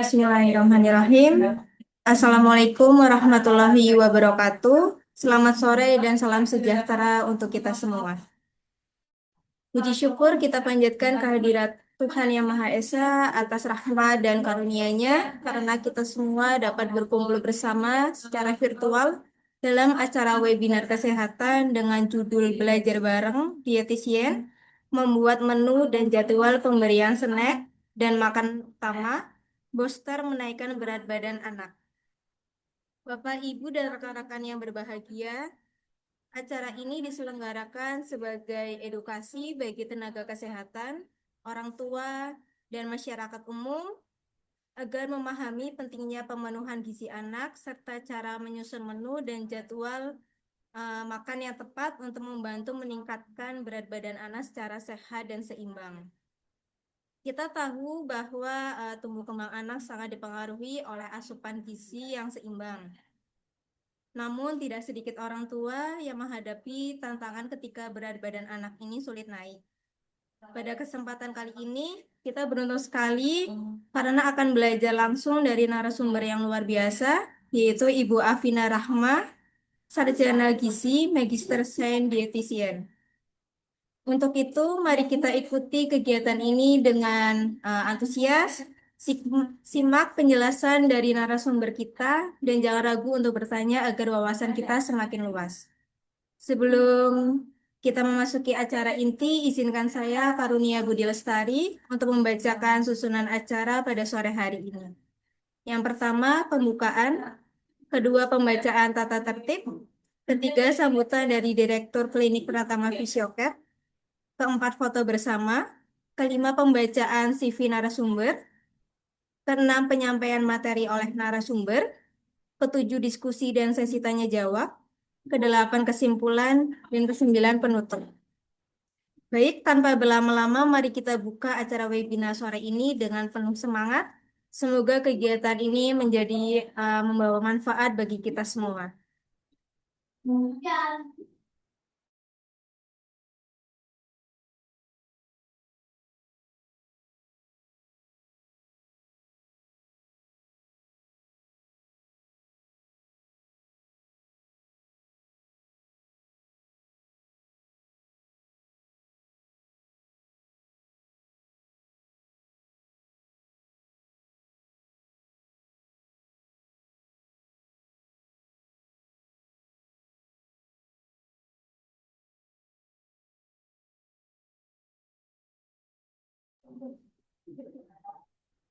Bismillahirrahmanirrahim. Assalamualaikum warahmatullahi wabarakatuh. Selamat sore dan salam sejahtera untuk kita semua. Puji syukur kita panjatkan kehadirat Tuhan Yang Maha Esa atas rahmat dan karunia-Nya karena kita semua dapat berkumpul bersama secara virtual dalam acara webinar kesehatan dengan judul Belajar Bareng Dietitian, membuat menu dan jadwal pemberian snack dan makan utama, booster menaikkan berat badan anak. Bapak, Ibu, dan rekan-rekan yang berbahagia, acara ini diselenggarakan sebagai edukasi bagi tenaga kesehatan, orang tua, dan masyarakat umum agar memahami pentingnya pemenuhan gizi anak serta cara menyusun menu dan jadwal makan yang tepat untuk membantu meningkatkan berat badan anak secara sehat dan seimbang. Kita tahu bahwa tumbuh kembang anak sangat dipengaruhi oleh asupan gizi yang seimbang. Namun, tidak sedikit orang tua yang menghadapi tantangan ketika berat badan anak ini sulit naik. Pada kesempatan kali ini, kita beruntung sekali karena akan belajar langsung dari narasumber yang luar biasa, yaitu Ibu Afina Rahma, Sarjana Gizi, Magister Sains Dietitian. Untuk itu, mari kita ikuti kegiatan ini dengan antusias. Simak penjelasan dari narasumber kita dan jangan ragu untuk bertanya agar wawasan kita semakin luas. Sebelum kita memasuki acara inti, izinkan saya Karunia Budi Lestari untuk membacakan susunan acara pada sore hari ini. Yang pertama, pembukaan. Kedua, pembacaan tata tertib. Ketiga, sambutan dari Direktur Klinik Pratama Fisiocare. Keempat, foto bersama. Kelima, pembacaan CV narasumber. Keenam, penyampaian materi oleh narasumber. Ketujuh, diskusi dan sesi tanya jawab. Kedelapan, kesimpulan. Dan kesembilan, penutup. Baik, tanpa berlama-lama, mari kita buka acara webinar sore ini dengan penuh semangat. Semoga kegiatan ini menjadi membawa manfaat bagi kita semua.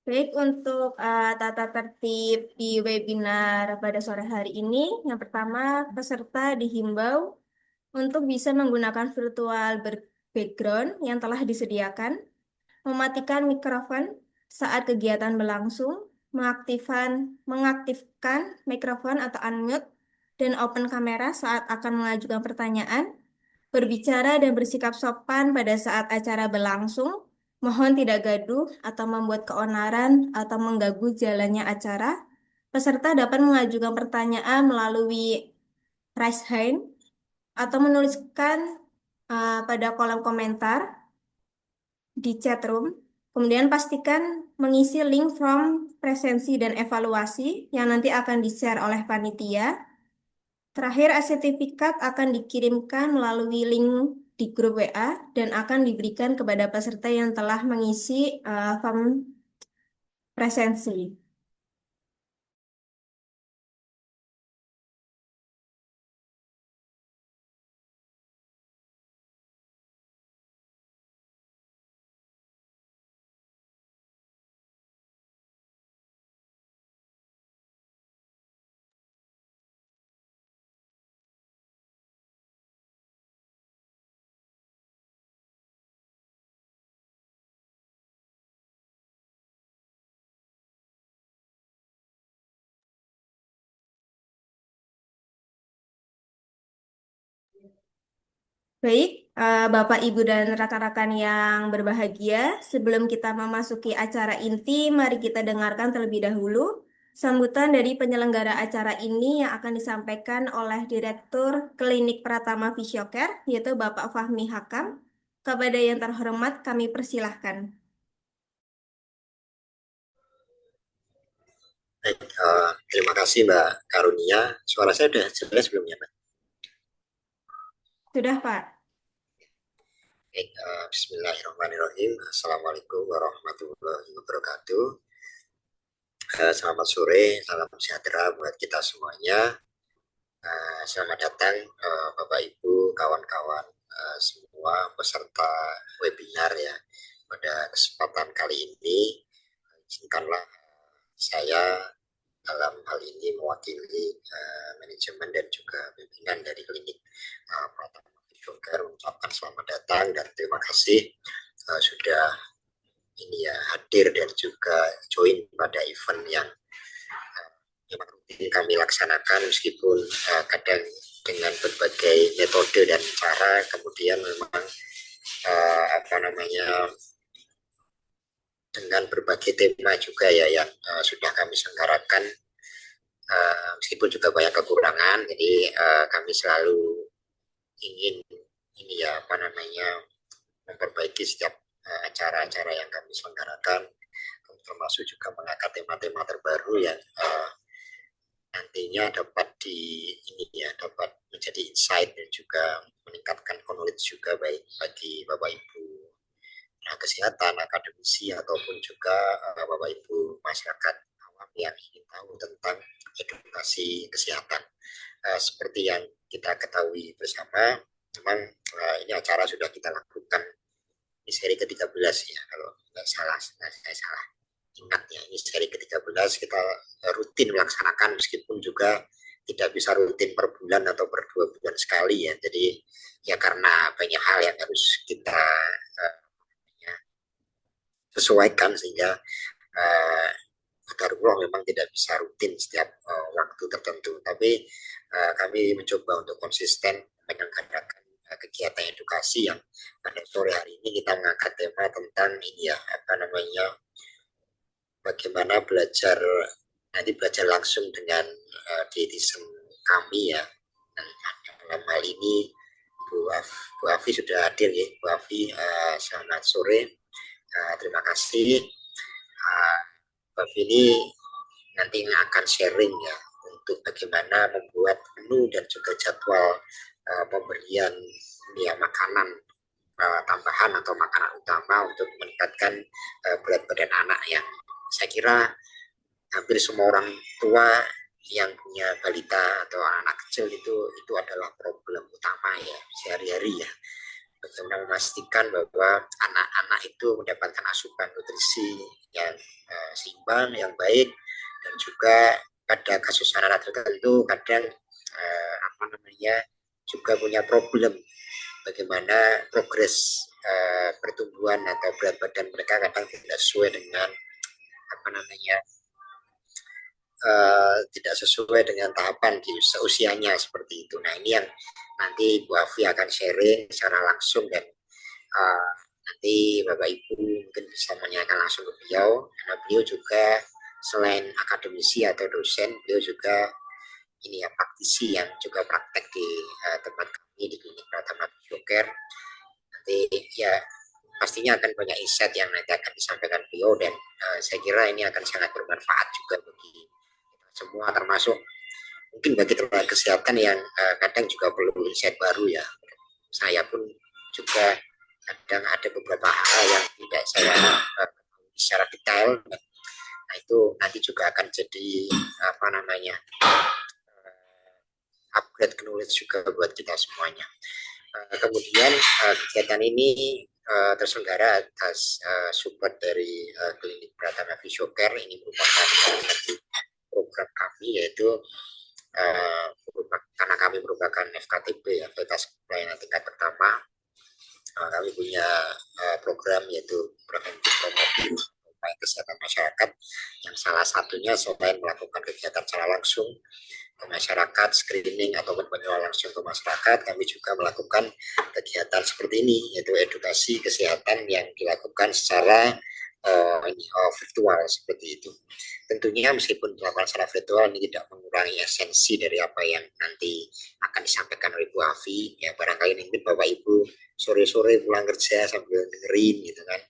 Baik, untuk tata tertib di webinar pada sore hari ini, yang pertama, peserta dihimbau untuk bisa menggunakan virtual background yang telah disediakan, mematikan mikrofon saat kegiatan berlangsung, mengaktifkan mikrofon atau unmute, dan open kamera saat akan mengajukan pertanyaan, berbicara dan bersikap sopan pada saat acara berlangsung, mohon tidak gaduh atau membuat keonaran atau mengganggu jalannya acara. Peserta dapat mengajukan pertanyaan melalui raise hand atau menuliskan pada kolom komentar di chat room. Kemudian pastikan mengisi link form presensi dan evaluasi yang nanti akan di-share oleh panitia. Terakhir, sertifikat akan dikirimkan melalui link di grup WA dan akan diberikan kepada peserta yang telah mengisi form presensi. Baik, Bapak, Ibu, dan rekan-rekan yang berbahagia, sebelum kita memasuki acara inti, mari kita dengarkan terlebih dahulu sambutan dari penyelenggara acara ini yang akan disampaikan oleh Direktur Klinik Pratama Fisiocare, yaitu Bapak Fahmi Hakam. Kepada yang terhormat, kami persilahkan. Baik, terima kasih Mbak Karunia. Suara saya sudah jelas sebelumnya, Mbak. Sudah, Pak. Baik, Bismillahirrahmanirrahim. Assalamualaikum warahmatullahi wabarakatuh. Selamat sore, salam sejahtera buat kita semuanya. Selamat datang Bapak Ibu, kawan-kawan semua peserta webinar ya. Pada kesempatan kali ini, izinkanlah saya dalam hal ini mewakili manajemen dan juga pimpinan dari klinik Pratama Fisiocare mengucapkan selamat datang dan terima kasih sudah ini ya hadir dan juga join pada event yang memang rutin kami laksanakan meskipun kadang dengan berbagai metode dan cara, kemudian memang apa namanya dengan berbagai tema juga ya yang sudah kami selenggarakan, meskipun juga banyak kekurangan. Jadi kami selalu ingin ini ya apa namanya memperbaiki setiap acara-acara yang kami selenggarakan, termasuk juga mengangkat tema-tema terbaru yang nantinya dapat dapat menjadi insight dan juga meningkatkan knowledge juga baik bagi Bapak Ibu kesehatan, akademisi ataupun juga Bapak Ibu masyarakat awam yang ingin tahu tentang edukasi kesehatan. Seperti yang kita ketahui bersama, memang ini acara sudah kita lakukan di seri ke-13 ya, kalau nggak salah, saya salah ingat ya, ini seri ke-13 kita rutin melaksanakan meskipun juga tidak bisa rutin per bulan atau per 2 bulan sekali ya. Jadi ya karena banyak hal yang harus kita sesuaikan sehingga Qadarullah memang tidak bisa rutin setiap waktu tertentu. Tapi kami mencoba untuk konsisten menyelenggarakan kegiatan edukasi yang pada sore hari ini kita mengangkat tema tentang ini ya apa namanya bagaimana belajar langsung dengan dietitian kami ya. Dan dalam hal ini Bu Afi sudah hadir ya. Bu Afi, selamat sore. Terima kasih. Bu Afi ini nanti akan sharing ya untuk bagaimana membuat menu dan juga jadwal pemberian ya makanan tambahan atau makanan utama untuk meningkatkan berat badan anak yang saya kira hampir semua orang tua yang punya balita atau anak kecil itu adalah problem utama ya sehari-hari ya. Bagaimana memastikan bahwa anak-anak itu mendapatkan asupan nutrisi yang seimbang, yang baik, dan juga pada kasus anak-anak tertentu kadang apa namanya juga punya problem bagaimana progres pertumbuhan atau berat badan mereka kadang tidak sesuai dengan apa namanya tidak sesuai dengan tahapan di usianya seperti itu. Nah ini yang nanti Bu Afi akan sharing secara langsung dan nanti Bapak Ibu mungkin bisa menanyakan langsung ke beliau karena beliau juga selain akademisi atau dosen, beliau juga ini ya praktisi yang juga praktek di tempat kami di Klinik Pratama Fisiocare. Nanti ya pastinya akan banyak insight yang nanti akan disampaikan beliau dan saya kira ini akan sangat bermanfaat juga bagi semua termasuk mungkin bagi tenaga kesehatan yang kadang juga perlu insight baru ya. Saya pun juga kadang ada beberapa hal yang tidak saya secara detail. Nah itu nanti juga akan jadi apa namanya upgrade knowledge juga buat kita semuanya. Kemudian kegiatan ini terselenggara atas support dari Klinik Pratama Fisiocare. Ini merupakan program kami yaitu karena kami merupakan FKTP ya, Fakultas Pelayanan Tingkat Pertama, kami punya program yaitu preventif promotif upaya kesehatan masyarakat yang salah satunya selain melakukan kegiatan secara langsung ke masyarakat, screening ataupun penjualan langsung ke masyarakat, kami juga melakukan kegiatan seperti ini, yaitu edukasi kesehatan yang dilakukan secara virtual seperti itu. Tentunya meskipun dilakukan secara virtual ini tidak mengurangi esensi dari apa yang nanti akan disampaikan oleh Bu Afi. Ya barangkali mungkin Bapak Ibu sore-sore pulang kerja sambil dengerin gitu kan.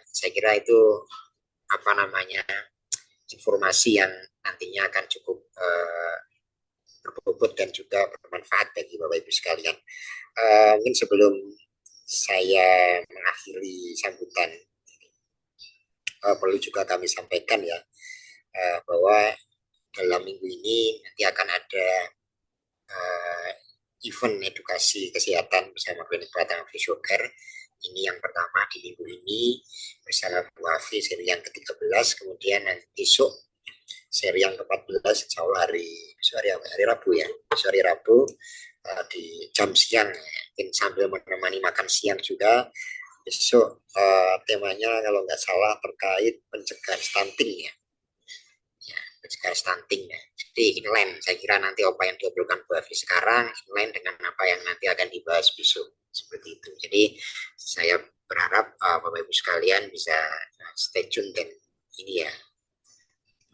Saya kira itu apa namanya informasi yang nantinya akan cukup berbobot dan juga bermanfaat bagi Bapak Ibu sekalian. Mungkin sebelum saya mengakhiri sambutan, perlu juga kami sampaikan ya bahwa dalam minggu ini nanti akan ada uh, event edukasi kesehatan bersama Klinik Pratama Fisioker. Ini yang pertama di minggu ini bersama Bu Afi seri yang ke-13, kemudian nanti besok seri yang ke-14 insya Allah hari Rabu ya, besok hari Rabu di jam siang mungkin sambil menemani makan siang juga. Besok temanya kalau nggak salah terkait pencegahan stunting ya, pencegahan stunting ya. Jadi inline, saya kira nanti apa yang diobrolkan Bu Afi sekarang inline dengan apa yang nanti akan dibahas besok seperti itu. Jadi saya berharap Bapak Ibu sekalian bisa stay tune dan ini ya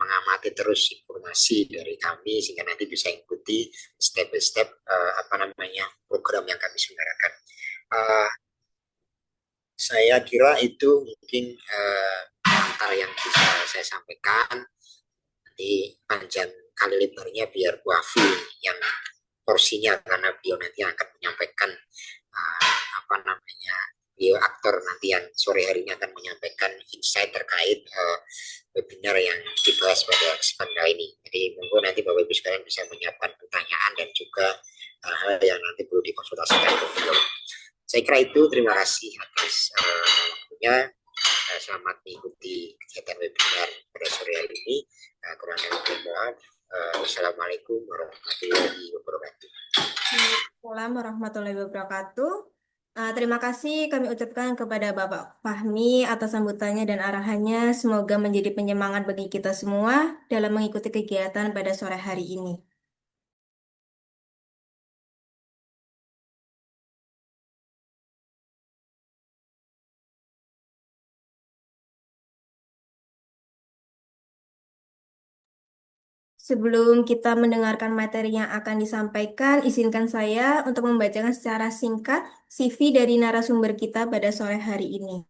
mengamati terus informasi dari kami sehingga nanti bisa ikuti step by step apa namanya program yang kami selenggarakan. Uh, saya kira itu mungkin antara yang bisa saya sampaikan. Nanti panjang kali lebarnya biar Bu Afi yang porsinya karena beliau nanti akan menyampaikan apa namanya beliau aktor nanti yang sore harinya akan menyampaikan insight terkait webinar yang dibahas pada kesempatan kali ini. Jadi monggo nanti Bapak Ibu sekalian bisa menyiapkan pertanyaan dan juga hal yang nanti perlu dikonsultasikan ke beliau. Saya kira itu, terima kasih atas waktunya. Selamat mengikuti kegiatan webinar pada sore hari ini. Kurang lebih mohon. Wassalamualaikum warahmatullahi wabarakatuh. Assalamualaikum warahmatullahi wabarakatuh. Terima kasih kami ucapkan kepada Bapak Fahmi atas sambutannya dan arahannya. Semoga menjadi penyemangat bagi kita semua dalam mengikuti kegiatan pada sore hari ini. Sebelum kita mendengarkan materi yang akan disampaikan, izinkan saya untuk membacakan secara singkat CV dari narasumber kita pada sore hari ini.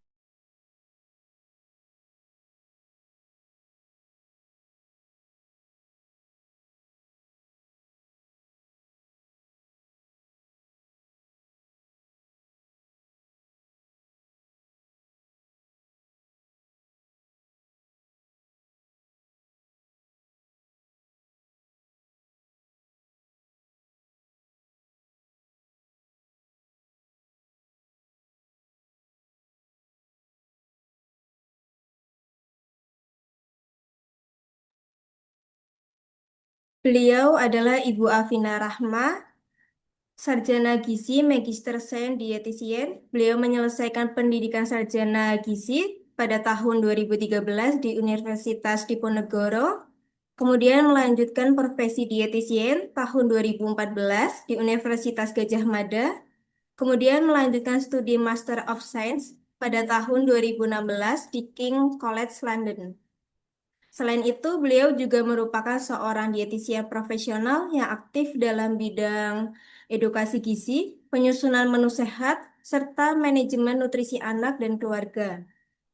Beliau adalah Ibu Afina Rahma, Sarjana Gizi, Magister Sains Dietitian. Beliau menyelesaikan pendidikan Sarjana Gizi pada tahun 2013 di Universitas Diponegoro. Kemudian melanjutkan profesi dietitian tahun 2014 di Universitas Gajah Mada. Kemudian melanjutkan studi Master of Science pada tahun 2016 di King College London. Selain itu, beliau juga merupakan seorang dietitian profesional yang aktif dalam bidang edukasi gizi, penyusunan menu sehat, serta manajemen nutrisi anak dan keluarga.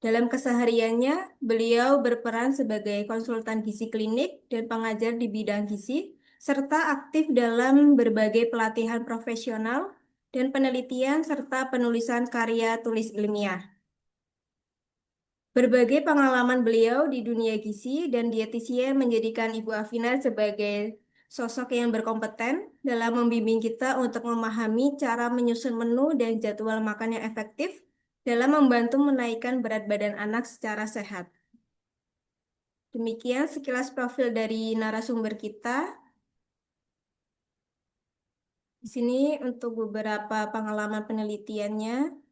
Dalam kesehariannya, beliau berperan sebagai konsultan gizi klinik dan pengajar di bidang gizi, serta aktif dalam berbagai pelatihan profesional dan penelitian serta penulisan karya tulis ilmiah. Berbagai pengalaman beliau di dunia gizi dan dietisia menjadikan Ibu Afina sebagai sosok yang berkompeten dalam membimbing kita untuk memahami cara menyusun menu dan jadwal makan yang efektif dalam membantu menaikkan berat badan anak secara sehat. Demikian sekilas profil dari narasumber kita. Di sini untuk beberapa pengalaman penelitiannya.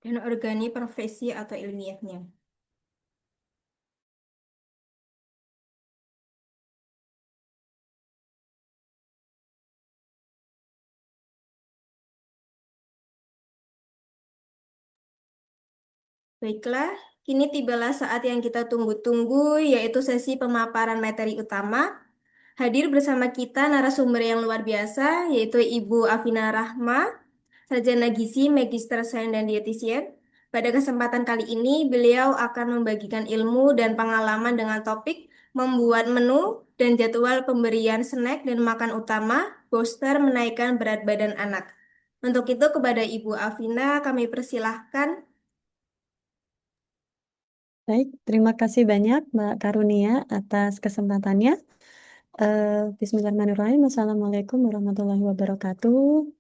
dan organi profesi atau ilmiahnya. Baiklah, kini tibalah saat yang kita tunggu-tunggu, yaitu sesi pemaparan materi utama. Hadir bersama kita narasumber yang luar biasa, yaitu Ibu Afina Rahma, Sarjana Gizi, Magister Sains dan Dietitian. Pada kesempatan kali ini, beliau akan membagikan ilmu dan pengalaman dengan topik membuat menu dan jadwal pemberian snack dan makan utama, booster menaikkan berat badan anak. Untuk itu, kepada Ibu Afina, kami persilahkan. Baik, terima kasih banyak Mbak Karunia atas kesempatannya. Bismillahirrahmanirrahim. Assalamualaikum warahmatullahi wabarakatuh.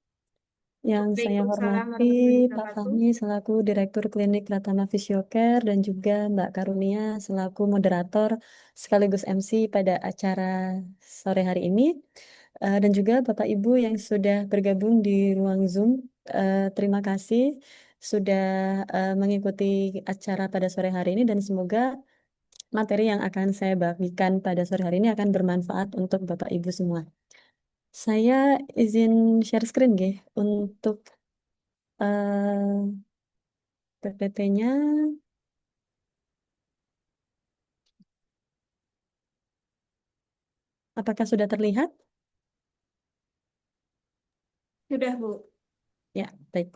Yang saya Waalaikumsalam hormati warahmatullahi Pak wabarakatuh. Fahmi selaku Direktur Klinik Pratama Fisiocare dan juga Mbak Karunia selaku moderator sekaligus MC pada acara sore hari ini. Dan juga Bapak Ibu yang sudah bergabung di ruang Zoom. Terima kasih sudah mengikuti acara pada sore hari ini dan semoga materi yang akan saya bagikan pada sore hari ini akan bermanfaat untuk Bapak Ibu semua. Saya izin share screen nggih untuk PPT-nya. Apakah sudah terlihat? Sudah, Bu. Ya, baik.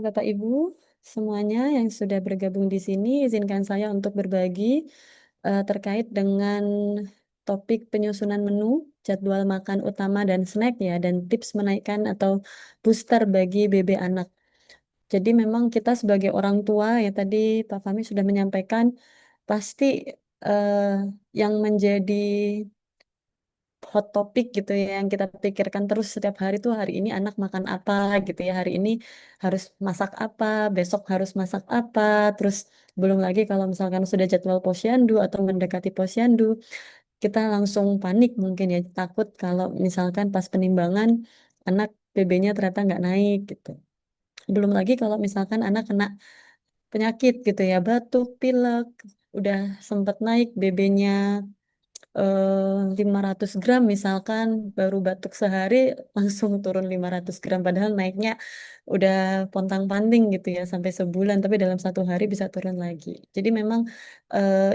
Bapak Ibu semuanya yang sudah bergabung di sini, izinkan saya untuk berbagi terkait dengan topik penyusunan menu, jadwal makan utama dan snack ya, dan tips menaikkan atau booster bagi BB anak. Jadi memang kita sebagai orang tua ya tadi Pak Fahmi sudah menyampaikan pasti eh, yang menjadi hot topic gitu ya yang kita pikirkan terus setiap hari tuh hari ini anak makan apa gitu ya hari ini harus masak apa besok harus masak apa terus belum lagi kalau misalkan sudah jadwal posyandu atau mendekati posyandu kita langsung panik mungkin ya takut kalau misalkan pas penimbangan anak BB-nya ternyata nggak naik gitu. Belum lagi kalau misalkan anak kena penyakit gitu ya, batuk, pilek, udah sempat naik BB-nya 500 gram misalkan, baru batuk sehari langsung turun 500 gram, padahal naiknya udah pontang-panting gitu ya sampai sebulan, tapi dalam 1 hari bisa turun lagi. Jadi memang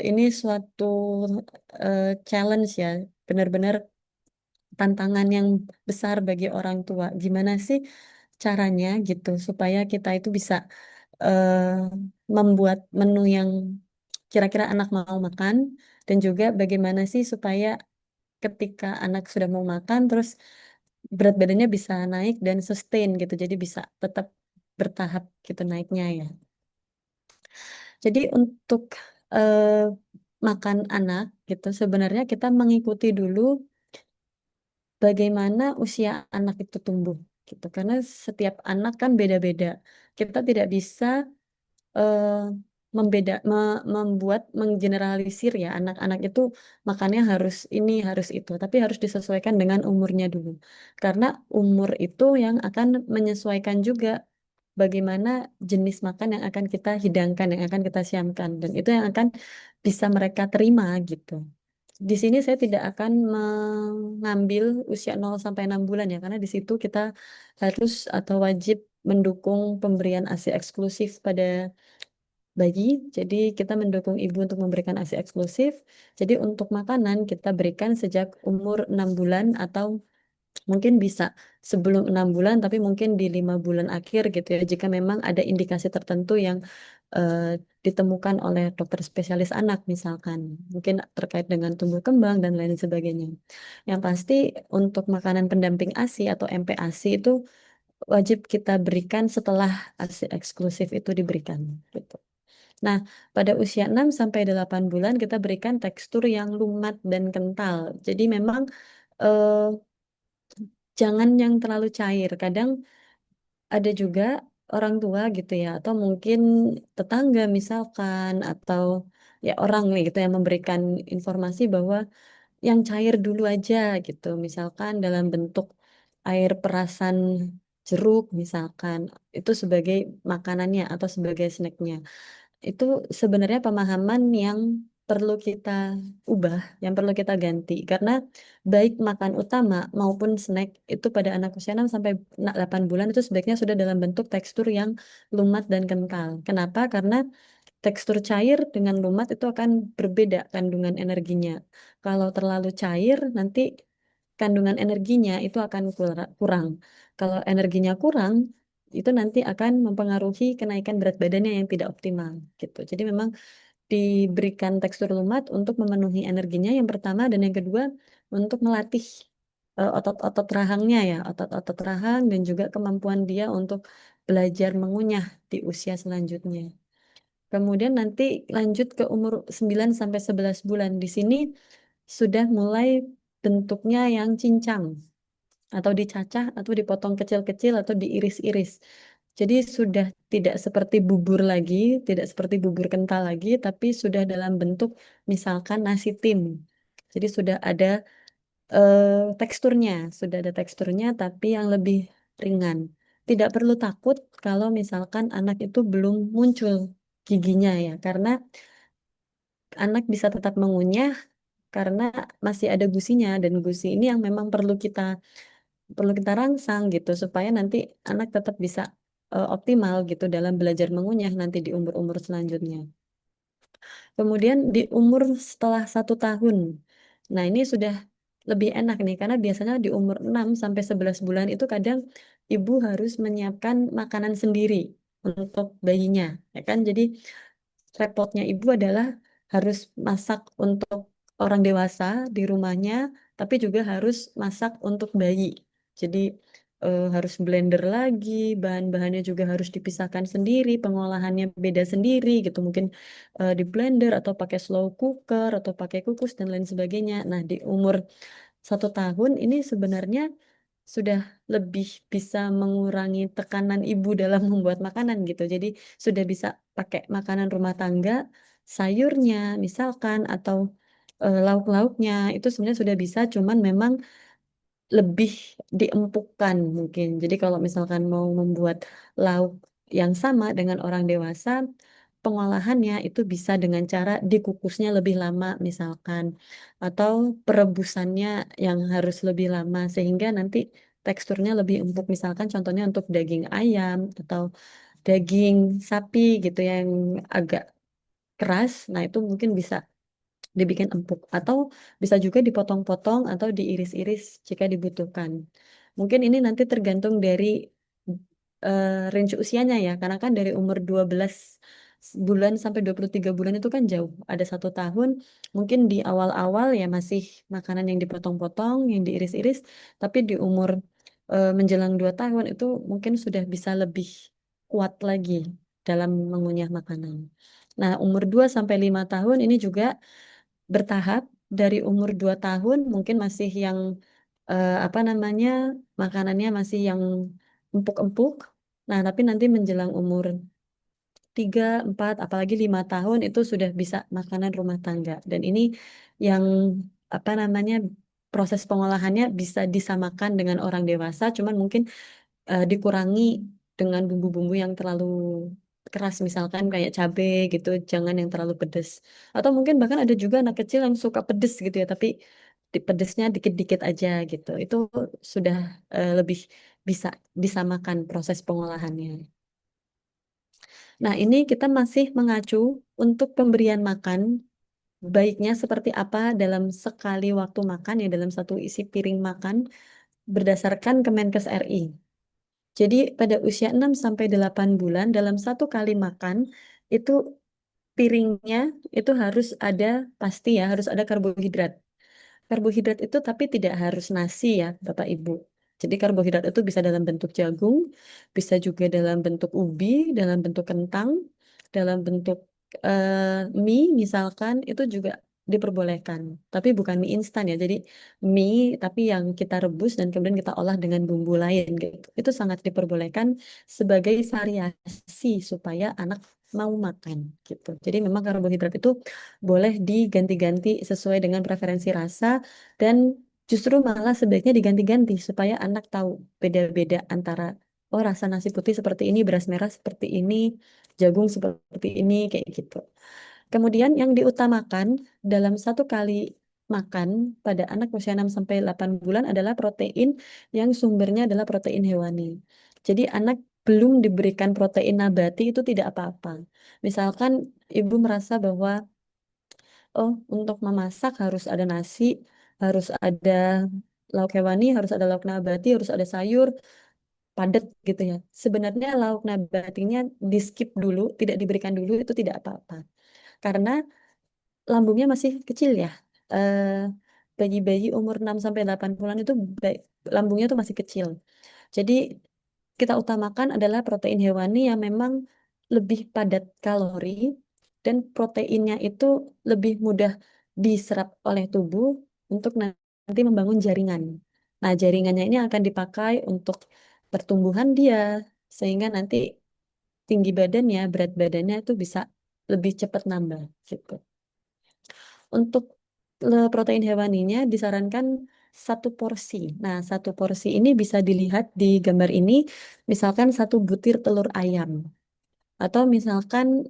ini suatu challenge ya, benar-benar tantangan yang besar bagi orang tua. Gimana sih caranya gitu supaya kita itu bisa eh, membuat menu yang kira-kira anak mau makan dan juga bagaimana sih supaya ketika anak sudah mau makan terus berat badannya bisa naik dan sustain gitu. Jadi bisa tetap bertahap gitu naiknya ya. Jadi untuk eh, makan anak gitu sebenarnya kita mengikuti dulu bagaimana usia anak itu tumbuh gitu karena setiap anak kan beda-beda kita tidak bisa eh, membuat menggeneralisir ya anak-anak itu makannya harus ini harus itu tapi harus disesuaikan dengan umurnya dulu karena umur itu yang akan menyesuaikan juga bagaimana jenis makan yang akan kita hidangkan yang akan kita siamkan dan itu yang akan bisa mereka terima gitu. Di sini saya tidak akan mengambil usia 0 sampai 6 bulan ya, karena di situ kita harus atau wajib mendukung pemberian ASI eksklusif pada bayi. Jadi kita mendukung ibu untuk memberikan ASI eksklusif. Jadi untuk makanan kita berikan sejak umur 6 bulan atau mungkin bisa sebelum 6 bulan, tapi mungkin di 5 bulan akhir gitu ya, jika memang ada indikasi tertentu yang eh, ditemukan oleh dokter spesialis anak misalkan, mungkin terkait dengan tumbuh kembang dan lain sebagainya. Yang pasti untuk makanan pendamping ASI atau MPASI itu wajib kita berikan setelah ASI eksklusif itu diberikan gitu. Nah, pada usia 6 sampai 8 bulan kita berikan tekstur yang lumat dan kental. Jadi memang eh, jangan yang terlalu cair. Kadang ada juga orang tua gitu ya, atau mungkin tetangga misalkan, atau ya orang nih gitu yang memberikan informasi bahwa yang cair dulu aja gitu. Misalkan dalam bentuk air perasan jeruk misalkan, itu sebagai makanannya atau sebagai snacknya. Itu sebenarnya pemahaman yang perlu kita ubah, yang perlu kita ganti. Karena baik makan utama maupun snack itu pada anak usia 6 sampai 8 bulan itu sebaiknya sudah dalam bentuk tekstur yang lumat dan kental. Kenapa? Karena tekstur cair dengan lumat itu akan berbeda kandungan energinya. Kalau terlalu cair, nanti kandungan energinya itu akan kurang. Kalau energinya kurang, itu nanti akan mempengaruhi kenaikan berat badannya yang tidak optimal gitu. Jadi memang diberikan tekstur lumat untuk memenuhi energinya yang pertama, dan yang kedua untuk melatih otot-otot rahangnya ya, otot-otot rahang dan juga kemampuan dia untuk belajar mengunyah di usia selanjutnya. Kemudian nanti lanjut ke umur 9 sampai 11 bulan. Di sini sudah mulai bentuknya yang cincang atau dicacah atau dipotong kecil-kecil atau diiris-iris. Jadi sudah tidak seperti bubur lagi, tidak seperti bubur kental lagi, tapi sudah dalam bentuk misalkan nasi tim. Jadi sudah ada teksturnya, sudah ada teksturnya tapi yang lebih ringan. Tidak perlu takut kalau misalkan anak itu belum muncul giginya ya, karena anak bisa tetap mengunyah karena masih ada gusinya, dan gusi ini yang memang perlu kita rangsang gitu supaya nanti anak tetap bisa optimal gitu dalam belajar mengunyah nanti di umur-umur selanjutnya. Kemudian di umur setelah 1 tahun, nah ini sudah lebih enak nih karena biasanya di umur 6 sampai 11 bulan itu kadang ibu harus menyiapkan makanan sendiri untuk bayinya, ya kan? Jadi repotnya ibu adalah harus masak untuk orang dewasa di rumahnya, tapi juga harus masak untuk bayi. Jadi harus blender lagi, bahan-bahannya juga harus dipisahkan sendiri, pengolahannya beda sendiri gitu. Mungkin di blender atau pakai slow cooker atau pakai kukus dan lain sebagainya. Nah, di umur 1 tahun ini sebenarnya sudah lebih bisa mengurangi tekanan ibu dalam membuat makanan gitu. Jadi sudah bisa pakai makanan rumah tangga, sayurnya misalkan atau lauk-lauknya itu sebenarnya sudah bisa, cuman memang lebih diempukkan mungkin. Jadi kalau misalkan mau membuat lauk yang sama dengan orang dewasa, pengolahannya itu bisa dengan cara dikukusnya lebih lama misalkan, atau perebusannya yang harus lebih lama sehingga nanti teksturnya lebih empuk. Misalkan contohnya untuk daging ayam atau daging sapi gitu yang agak keras, nah itu mungkin bisa dibikin empuk atau bisa juga dipotong-potong atau diiris-iris jika dibutuhkan. Mungkin ini nanti tergantung dari range usianya ya, karena kan dari umur 12 bulan sampai 23 bulan itu kan jauh. Ada 1 tahun, mungkin di awal-awal ya masih makanan yang dipotong-potong, yang diiris-iris, tapi di umur menjelang 2 tahun itu mungkin sudah bisa lebih kuat lagi dalam mengunyah makanan. Nah, umur 2 sampai 5 tahun ini juga bertahap. Dari umur 2 tahun mungkin masih yang apa namanya, makanannya masih yang empuk-empuk. Nah, tapi nanti menjelang umur 3, 4, apalagi 5 tahun itu sudah bisa makanan rumah tangga. Dan ini yang apa namanya, proses pengolahannya bisa disamakan dengan orang dewasa, cuman mungkin dikurangi dengan bumbu-bumbu yang terlalu keras, misalkan kayak cabe gitu, jangan yang terlalu pedas. Atau mungkin bahkan ada juga anak kecil yang suka pedas gitu ya, tapi pedesnya dikit-dikit aja gitu. Itu sudah lebih bisa disamakan proses pengolahannya. Nah, ini kita masih mengacu untuk pemberian makan, baiknya seperti apa dalam sekali waktu makan ya, dalam satu isi piring makan berdasarkan Kemenkes RI. Jadi pada usia 6 sampai 8 bulan dalam satu kali makan itu piringnya itu harus ada, pasti ya, harus ada karbohidrat. Karbohidrat itu tapi tidak harus nasi ya, Bapak Ibu. Jadi karbohidrat itu bisa dalam bentuk jagung, bisa juga dalam bentuk ubi, dalam bentuk kentang, dalam bentuk mie misalkan itu juga diperbolehkan. Tapi bukan mie instan ya. Jadi mie tapi yang kita rebus dan kemudian kita olah dengan bumbu lain gitu. Itu sangat diperbolehkan sebagai variasi supaya anak mau makan gitu. Jadi memang karbohidrat itu boleh diganti-ganti sesuai dengan preferensi rasa, dan justru malah sebaiknya diganti-ganti supaya anak tahu beda-beda antara oh rasa nasi putih seperti ini, beras merah seperti ini, jagung seperti ini, kayak gitu. Kemudian yang diutamakan dalam satu kali makan pada anak usia 6 sampai 8 bulan adalah protein yang sumbernya adalah protein hewani. Jadi anak belum diberikan protein nabati itu tidak apa-apa. Misalkan ibu merasa bahwa oh untuk memasak harus ada nasi, harus ada lauk hewani, harus ada lauk nabati, harus ada sayur, padat gitu ya. Sebenarnya lauk nabatinya di skip dulu, tidak diberikan dulu itu tidak apa-apa. Karena lambungnya masih kecil ya. Eh, Bayi-bayi umur 6 sampai 8 bulan itu lambungnya tuh masih kecil. Jadi kita utamakan adalah protein hewani yang memang lebih padat kalori dan proteinnya itu lebih mudah diserap oleh tubuh untuk nanti membangun jaringan. Nah, jaringannya ini akan dipakai untuk pertumbuhan dia sehingga nanti tinggi badannya, berat badannya itu bisa lebih cepat nambah gitu. Untuk protein hewaninya disarankan satu porsi. Nah, satu porsi ini bisa dilihat di gambar ini, misalkan satu butir telur ayam. Atau misalkan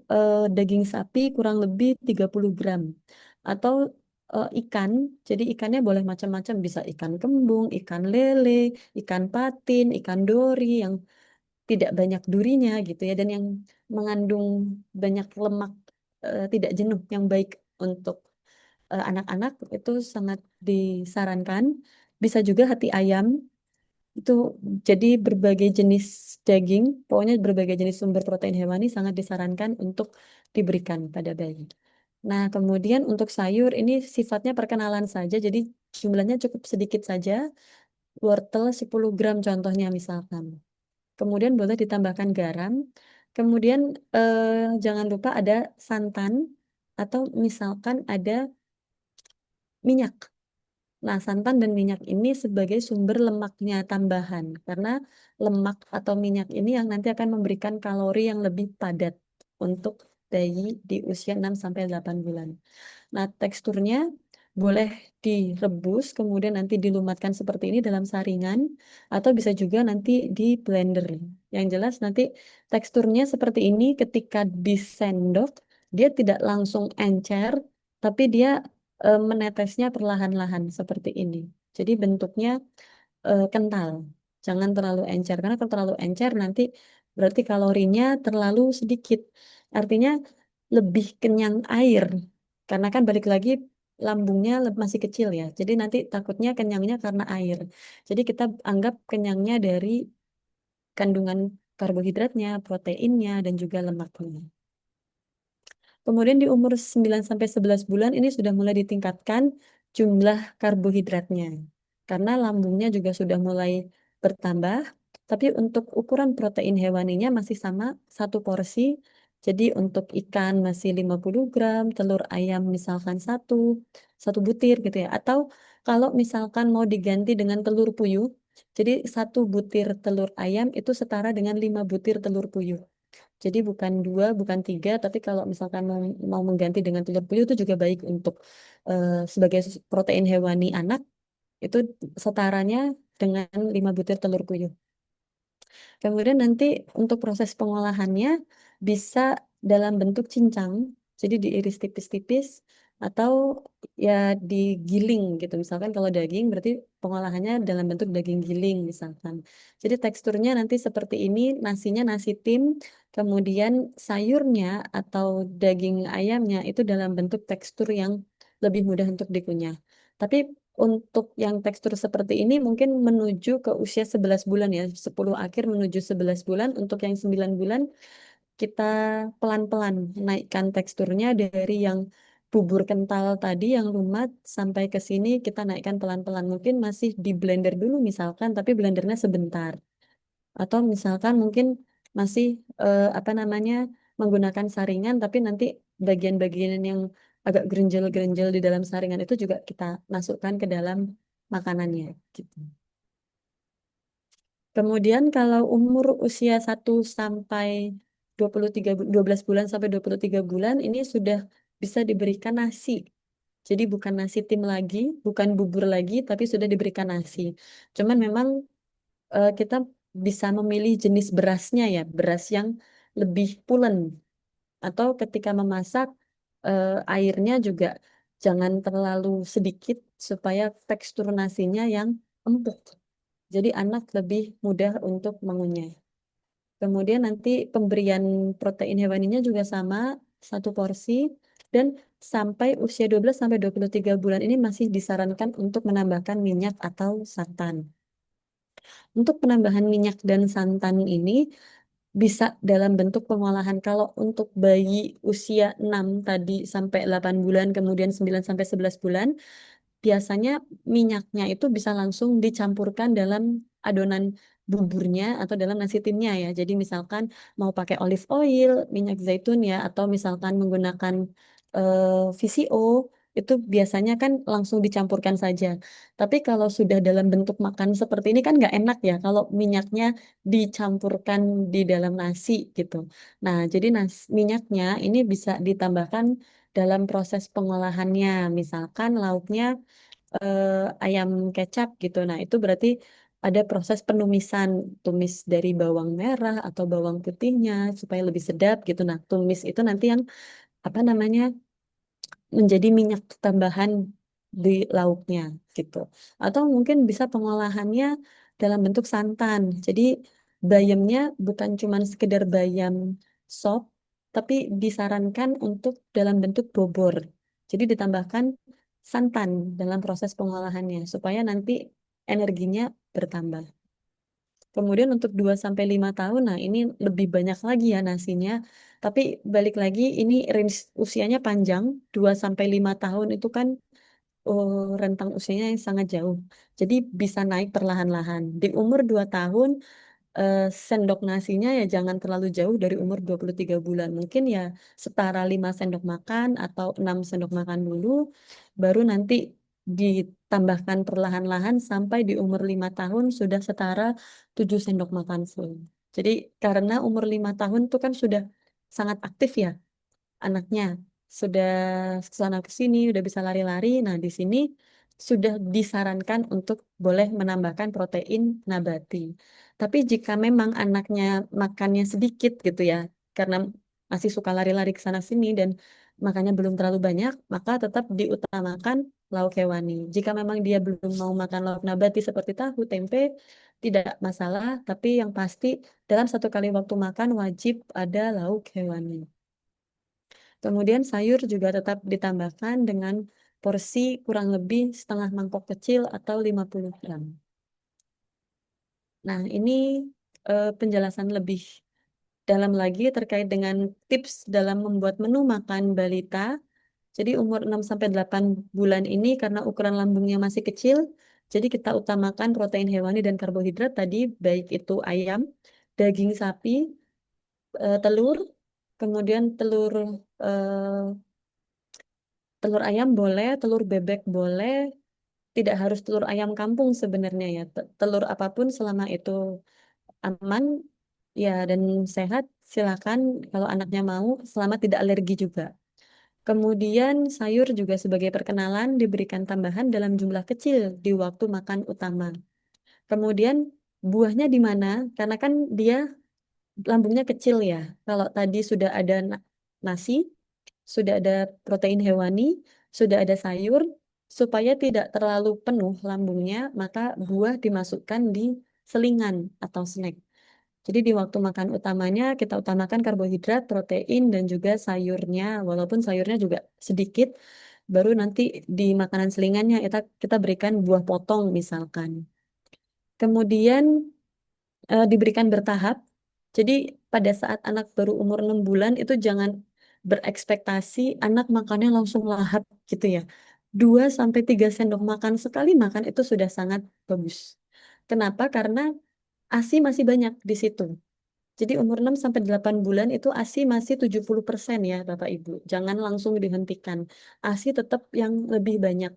daging sapi kurang lebih 30 gram. Atau ikan, jadi ikannya boleh macam-macam, bisa ikan kembung, ikan lele, ikan patin, ikan dori yang tidak banyak durinya gitu ya, dan yang mengandung banyak lemak tidak jenuh yang baik untuk anak-anak itu sangat disarankan. Bisa juga hati ayam itu jadi berbagai jenis daging, pokoknya berbagai jenis sumber protein hewani sangat disarankan untuk diberikan pada bayi. Nah, kemudian untuk sayur ini sifatnya perkenalan saja, jadi jumlahnya cukup sedikit saja. Wortel 10 gram contohnya misalkan. Kemudian boleh ditambahkan garam. Kemudian jangan lupa ada santan atau misalkan ada minyak. Nah, santan dan minyak ini sebagai sumber lemaknya tambahan, karena lemak atau minyak ini yang nanti akan memberikan kalori yang lebih padat untuk bayi di usia 6 sampai 8 bulan. Nah, teksturnya boleh direbus, kemudian nanti dilumatkan seperti ini dalam saringan, atau bisa juga nanti di blender. Yang jelas nanti teksturnya seperti ini ketika disendok, dia tidak langsung encer, tapi dia menetesnya perlahan-lahan seperti ini. Jadi bentuknya kental. Jangan terlalu encer, karena kalau terlalu encer nanti berarti kalorinya terlalu sedikit. Artinya lebih kenyang air. Karena kan balik lagi lambungnya masih kecil ya. Jadi nanti takutnya kenyangnya karena air. Jadi kita anggap kenyangnya dari kandungan karbohidratnya, proteinnya, dan juga lemaknya. Kemudian di umur 9 sampai 11 bulan ini sudah mulai ditingkatkan jumlah karbohidratnya. Karena lambungnya juga sudah mulai bertambah, tapi untuk ukuran protein hewaninya masih sama satu porsi. Jadi untuk ikan masih 50 gram, telur ayam misalkan satu butir gitu ya. Atau kalau misalkan mau diganti dengan telur puyuh, jadi satu butir telur ayam itu setara dengan 5 butir telur puyuh. Jadi bukan dua, bukan tiga, tapi kalau misalkan mau mengganti dengan telur puyuh itu juga baik untuk sebagai protein hewani anak itu setaranya dengan 5 butir telur puyuh. Kemudian nanti untuk proses pengolahannya bisa dalam bentuk cincang, jadi diiris tipis-tipis atau ya digiling gitu. Misalkan kalau daging berarti pengolahannya dalam bentuk daging giling misalkan. Jadi teksturnya nanti seperti ini, nasinya nasi tim, kemudian sayurnya atau daging ayamnya itu dalam bentuk tekstur yang lebih mudah untuk dikunyah. Tapi untuk yang tekstur seperti ini mungkin menuju ke usia 11 bulan ya, 10 akhir menuju 11 bulan. Untuk yang 9 bulan kita pelan-pelan naikkan teksturnya dari yang bubur kental tadi yang lumat sampai ke sini kita naikkan pelan-pelan. Mungkin masih di blender dulu misalkan, tapi blendernya sebentar. Atau misalkan mungkin masih apa namanya menggunakan saringan, tapi nanti bagian-bagian yang agak gerenjel-gerenjel di dalam saringan itu juga kita masukkan ke dalam makanannya gitu. Kemudian kalau umur usia 1 sampai 12 bulan sampai 23 bulan ini sudah bisa diberikan nasi. Jadi bukan nasi tim lagi, bukan bubur lagi, tapi sudah diberikan nasi. Cuman memang kita bisa memilih jenis berasnya ya, beras yang lebih pulen. Atau ketika memasak, airnya juga jangan terlalu sedikit supaya tekstur nasinya yang empuk. Jadi anak lebih mudah untuk mengunyah. Kemudian nanti pemberian protein hewaninya juga sama, satu porsi. Dan sampai usia 12 sampai 23 bulan ini masih disarankan untuk menambahkan minyak atau santan. Untuk penambahan minyak dan santan ini bisa dalam bentuk pengolahan. Kalau untuk bayi usia 6 tadi sampai 8 bulan, kemudian 9 sampai 11 bulan, biasanya minyaknya itu bisa langsung dicampurkan dalam adonan buburnya atau dalam nasi timnya ya. Jadi misalkan mau pakai olive oil, minyak zaitun ya, atau misalkan menggunakan VCO, itu biasanya kan langsung dicampurkan saja. Tapi kalau sudah dalam bentuk makan seperti ini kan nggak enak ya kalau minyaknya dicampurkan di dalam nasi gitu. Nah, jadi minyaknya ini bisa ditambahkan dalam proses pengolahannya. Misalkan lauknya eh, ayam kecap gitu. Nah, itu berarti ada proses penumisan, tumis dari bawang merah atau bawang putihnya supaya lebih sedap gitu. Nah, tumis itu nanti yang apa namanya menjadi minyak tambahan di lauknya gitu. Atau mungkin bisa pengolahannya dalam bentuk santan. Jadi bayamnya bukan cuma sekedar bayam sop, tapi disarankan untuk dalam bentuk bobor. Jadi ditambahkan santan dalam proses pengolahannya supaya nanti energinya bertambah. Kemudian untuk 2 sampai 5 tahun, nah ini lebih banyak lagi ya nasinya. Tapi balik lagi ini range usianya panjang, 2 sampai 5 tahun itu kan rentang usianya yang sangat jauh. Jadi bisa naik perlahan-lahan. Di umur 2 tahun eh, sendok nasinya ya jangan terlalu jauh dari umur 23 bulan. Mungkin ya setara 5 sendok makan atau 6 sendok makan dulu, baru nanti ditambahkan perlahan-lahan sampai di umur 5 tahun sudah setara 7 sendok makan full. Jadi karena umur 5 tahun itu kan sudah sangat aktif ya anaknya sudah kesana ke sini, udah bisa lari-lari. Nah, di sini sudah disarankan untuk boleh menambahkan protein nabati. Tapi jika memang anaknya makannya sedikit gitu ya, karena masih suka lari-lari ke sana sini dan makannya belum terlalu banyak, maka tetap diutamakan lauk hewani. Jika memang dia belum mau makan lauk nabati seperti tahu, tempe, tidak masalah, tapi yang pasti dalam satu kali waktu makan wajib ada lauk hewani. Kemudian sayur juga tetap ditambahkan dengan porsi kurang lebih setengah mangkok kecil atau 50 gram. Nah, ini penjelasan lebih dalam lagi terkait dengan tips dalam membuat menu makan balita. Jadi umur 6 sampai 8 bulan ini karena ukuran lambungnya masih kecil, jadi kita utamakan protein hewani dan karbohidrat tadi baik itu ayam, daging sapi, telur, kemudian telur ayam boleh, telur bebek boleh, tidak harus telur ayam kampung sebenarnya ya. Telur apapun selama itu aman ya dan sehat, silakan kalau anaknya mau, selama tidak alergi juga. Kemudian sayur juga sebagai perkenalan diberikan tambahan dalam jumlah kecil di waktu makan utama. Kemudian buahnya di mana? Karena kan dia lambungnya kecil ya. Kalau tadi sudah ada nasi, sudah ada protein hewani, sudah ada sayur, supaya tidak terlalu penuh lambungnya, maka buah dimasukkan di selingan atau snack. Jadi di waktu makan utamanya kita utamakan karbohidrat, protein, dan juga sayurnya, walaupun sayurnya juga sedikit, baru nanti di makanan selingannya kita berikan buah potong misalkan. Kemudian diberikan bertahap. Jadi pada saat anak baru umur 6 bulan itu jangan berekspektasi anak makannya langsung lahap gitu ya. 2 sampai 3 sendok makan sekali makan itu sudah sangat bagus. Kenapa? Karena ASI masih banyak di situ. Jadi umur 6 sampai 8 bulan itu ASI masih 70% ya Bapak Ibu. Jangan langsung dihentikan. ASI tetap yang lebih banyak.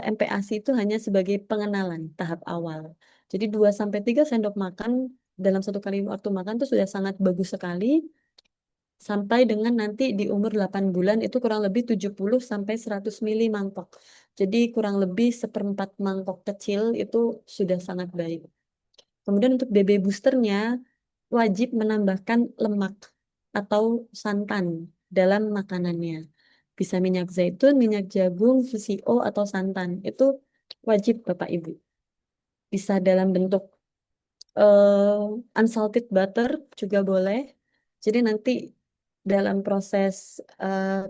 MPASI itu hanya sebagai pengenalan tahap awal. Jadi 2 sampai 3 sendok makan dalam satu kali waktu makan itu sudah sangat bagus sekali. Sampai dengan nanti di umur 8 bulan itu kurang lebih 70 sampai 100 mili mangkok. Jadi kurang lebih seperempat mangkok kecil itu sudah sangat baik. Kemudian untuk BB boosternya wajib menambahkan lemak atau santan dalam makanannya. Bisa minyak zaitun, minyak jagung, VCO atau santan. Itu wajib Bapak Ibu. Bisa dalam bentuk unsalted butter juga boleh. Jadi nanti dalam proses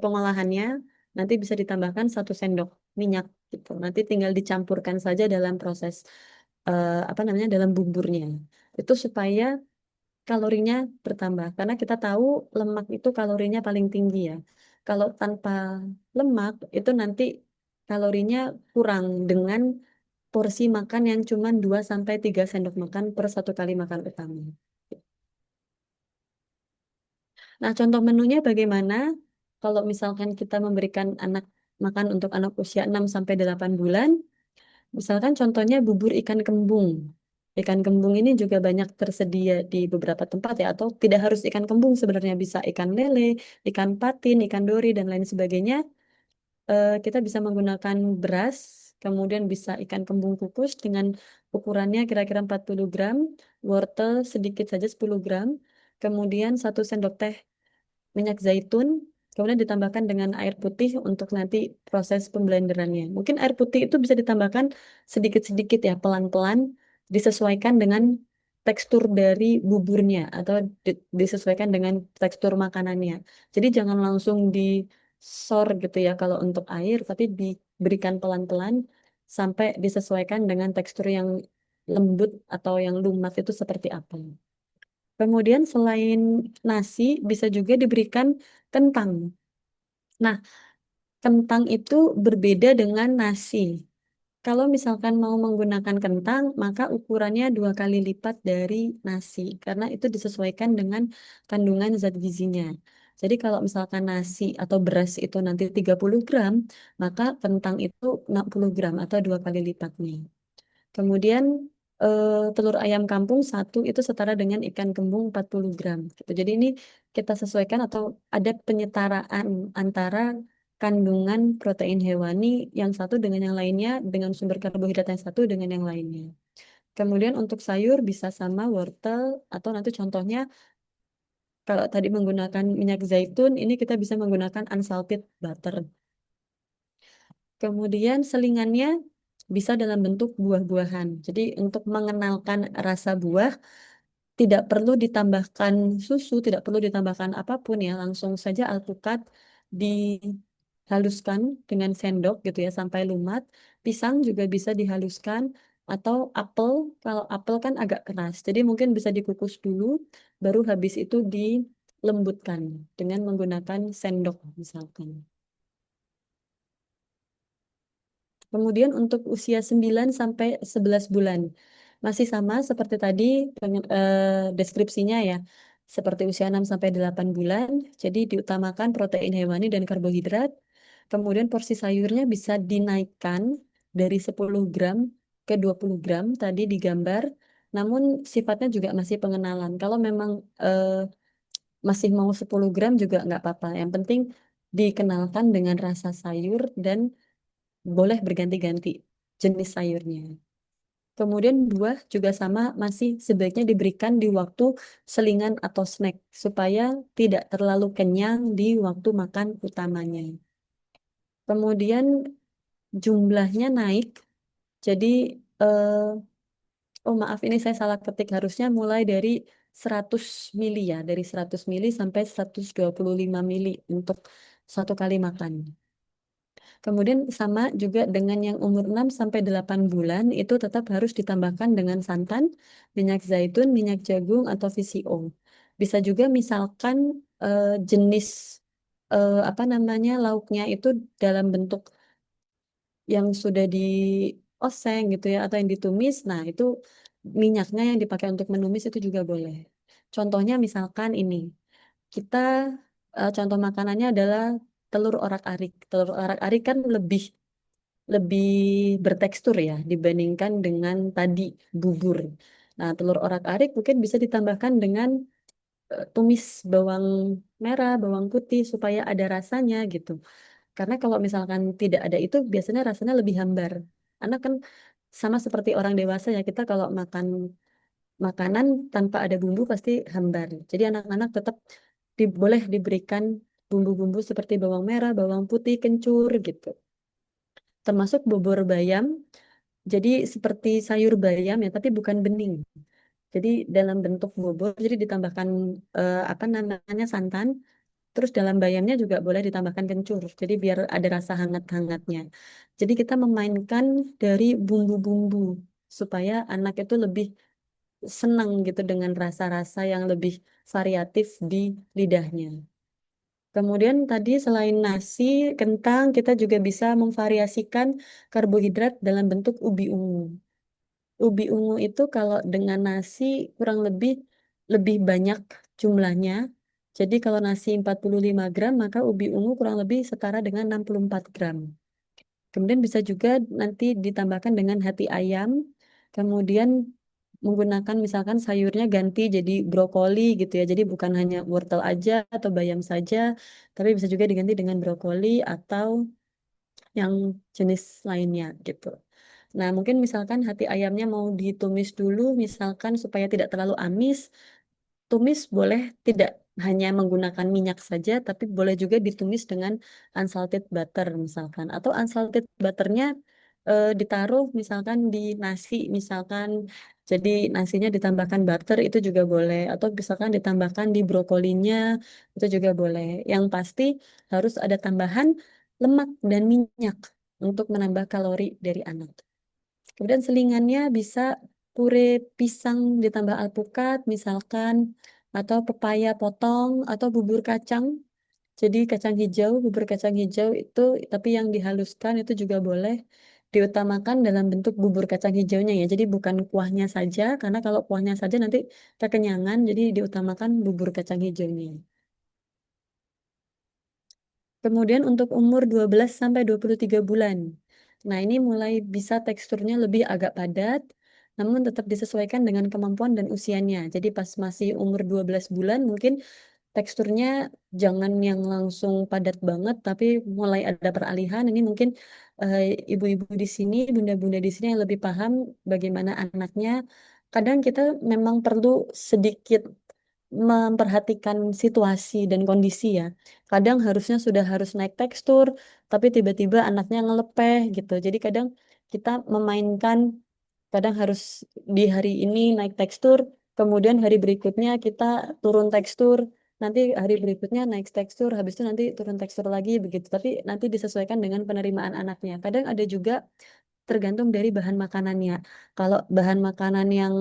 pengolahannya nanti bisa ditambahkan 1 sendok minyak gitu. Nanti tinggal dicampurkan saja dalam proses apa namanya dalam bumburnya. Itu supaya kalorinya bertambah. Karena kita tahu lemak itu kalorinya paling tinggi ya. Kalau tanpa lemak itu nanti kalorinya kurang dengan porsi makan yang cuma 2 sampai 3 sendok makan per 1 kali makan utama. Nah, contoh menunya bagaimana? Kalau misalkan kita memberikan anak makan untuk anak usia 6 sampai 8 bulan, misalkan contohnya bubur ikan kembung. Ikan kembung ini juga banyak tersedia di beberapa tempat ya, atau tidak harus ikan kembung sebenarnya bisa ikan lele, ikan patin, ikan dori, dan lain sebagainya. Kita bisa menggunakan beras, kemudian bisa ikan kembung kukus dengan ukurannya kira-kira 40 gram, wortel sedikit saja 10 gram, kemudian 1 sendok teh minyak zaitun, kemudian ditambahkan dengan air putih untuk nanti proses pemblenderannya. Mungkin air putih itu bisa ditambahkan sedikit-sedikit ya, pelan-pelan, disesuaikan dengan tekstur dari buburnya atau disesuaikan dengan tekstur makanannya. Jadi jangan langsung disor gitu ya kalau untuk air, tapi diberikan pelan-pelan sampai disesuaikan dengan tekstur yang lembut atau yang lumat itu seperti apa. Kemudian selain nasi bisa juga diberikan kentang. Nah, kentang itu berbeda dengan nasi. Kalau misalkan mau menggunakan kentang, maka ukurannya 2 kali lipat dari nasi, karena itu disesuaikan dengan kandungan zat gizinya. Jadi kalau misalkan nasi atau beras itu nanti 30 gram, maka kentang itu 60 gram atau 2 kali lipatnya. Kemudian telur ayam kampung satu itu setara dengan ikan kembung 40 gram. Gitu. Jadi ini kita sesuaikan atau ada penyetaraan antara kandungan protein hewani yang satu dengan yang lainnya, dengan sumber karbohidrat yang satu dengan yang lainnya. Kemudian untuk sayur bisa sama wortel atau nanti contohnya kalau tadi menggunakan minyak zaitun, ini kita bisa menggunakan unsalted butter. Kemudian selingannya bisa dalam bentuk buah-buahan. Jadi untuk mengenalkan rasa buah tidak perlu ditambahkan susu, tidak perlu ditambahkan apapun ya, langsung saja alpukat dihaluskan dengan sendok gitu ya sampai lumat. Pisang juga bisa dihaluskan atau apel, kalau apel kan agak keras. Jadi mungkin bisa dikukus dulu, baru habis itu dilembutkan dengan menggunakan sendok misalkan. Kemudian untuk usia 9 sampai 11 bulan. Masih sama seperti tadi deskripsinya ya. Seperti usia 6 sampai 8 bulan. Jadi diutamakan protein hewani dan karbohidrat. Kemudian porsi sayurnya bisa dinaikkan dari 10 gram ke 20 gram tadi digambar. Namun sifatnya juga masih pengenalan. Kalau memang masih mau 10 gram juga nggak apa-apa. Yang penting dikenalkan dengan rasa sayur dan boleh berganti-ganti jenis sayurnya. Kemudian buah juga sama, masih sebaiknya diberikan di waktu selingan atau snack supaya tidak terlalu kenyang di waktu makan utamanya. Kemudian jumlahnya naik, jadi eh, oh maaf ini saya salah ketik, harusnya mulai dari 100 mili ya, dari 100 mili sampai 125 mili untuk 1 kali makan. Kemudian sama juga dengan yang umur 6 sampai 8 bulan itu tetap harus ditambahkan dengan santan, minyak zaitun, minyak jagung atau VCO. Bisa juga misalkan jenis apa namanya lauknya itu dalam bentuk yang sudah dioseng gitu ya atau yang ditumis. Nah, itu minyaknya yang dipakai untuk menumis itu juga boleh. Contohnya misalkan ini, kita contoh makanannya adalah telur orak-arik. Telur orak-arik kan lebih lebih bertekstur ya dibandingkan dengan tadi bubur. Nah, telur orak-arik mungkin bisa ditambahkan dengan tumis bawang merah, bawang putih supaya ada rasanya gitu. Karena kalau misalkan tidak ada itu biasanya rasanya lebih hambar. Karena kan sama seperti orang dewasa ya kita kalau makan makanan tanpa ada bumbu pasti hambar. Jadi anak-anak tetap boleh diberikan bumbu-bumbu seperti bawang merah, bawang putih, kencur gitu. Termasuk bubur bayam. Jadi seperti sayur bayam ya, tapi bukan bening. Jadi dalam bentuk bubur, jadi ditambahkan apa namanya santan. Terus dalam bayamnya juga boleh ditambahkan kencur. Jadi biar ada rasa hangat-hangatnya. Jadi kita memainkan dari bumbu-bumbu supaya anak itu lebih senang gitu dengan rasa-rasa yang lebih variatif di lidahnya. Kemudian tadi selain nasi, kentang, kita juga bisa memvariasikan karbohidrat dalam bentuk ubi ungu. Ubi ungu itu kalau dengan nasi kurang lebih banyak jumlahnya. Jadi kalau nasi 45 gram, maka ubi ungu kurang lebih setara dengan 64 gram. Kemudian bisa juga nanti ditambahkan dengan hati ayam. Kemudian menggunakan misalkan sayurnya ganti jadi brokoli gitu ya. Jadi bukan hanya wortel aja atau bayam saja, tapi bisa juga diganti dengan brokoli atau yang jenis lainnya gitu. Nah, mungkin misalkan hati ayamnya mau ditumis dulu, misalkan supaya tidak terlalu amis, tumis boleh tidak hanya menggunakan minyak saja, tapi boleh juga ditumis dengan unsalted butter misalkan. Atau unsalted butternya ditaruh misalkan di nasi, misalkan jadi nasinya ditambahkan butter itu juga boleh. Atau misalkan ditambahkan di brokolinya itu juga boleh. Yang pasti harus ada tambahan lemak dan minyak untuk menambah kalori dari anak. Kemudian selingannya bisa pure pisang ditambah alpukat misalkan, atau pepaya potong, atau bubur kacang. Jadi kacang hijau, bubur kacang hijau itu tapi yang dihaluskan itu juga boleh. Diutamakan dalam bentuk bubur kacang hijaunya ya. Jadi bukan kuahnya saja, karena kalau kuahnya saja nanti kekenyangan, jadi diutamakan bubur kacang hijaunya. Kemudian untuk umur 12 sampai 23 bulan. Nah, ini mulai bisa teksturnya lebih agak padat, namun tetap disesuaikan dengan kemampuan dan usianya. Jadi pas masih umur 12 bulan mungkin teksturnya jangan yang langsung padat banget, tapi mulai ada peralihan. Ini mungkin eh, ibu-ibu di sini, bunda-bunda di sini yang lebih paham bagaimana anaknya. Kadang kita memang perlu sedikit memperhatikan situasi dan kondisi ya. Kadang harusnya sudah harus naik tekstur, tapi tiba-tiba anaknya ngelepeh gitu. Jadi kadang kita memainkan, kadang harus di hari ini naik tekstur, kemudian hari berikutnya kita turun tekstur, nanti hari berikutnya naik tekstur, habis itu nanti turun tekstur lagi begitu. Tapi nanti disesuaikan dengan penerimaan anaknya. Kadang ada juga tergantung dari bahan makanannya. Kalau bahan makanan yang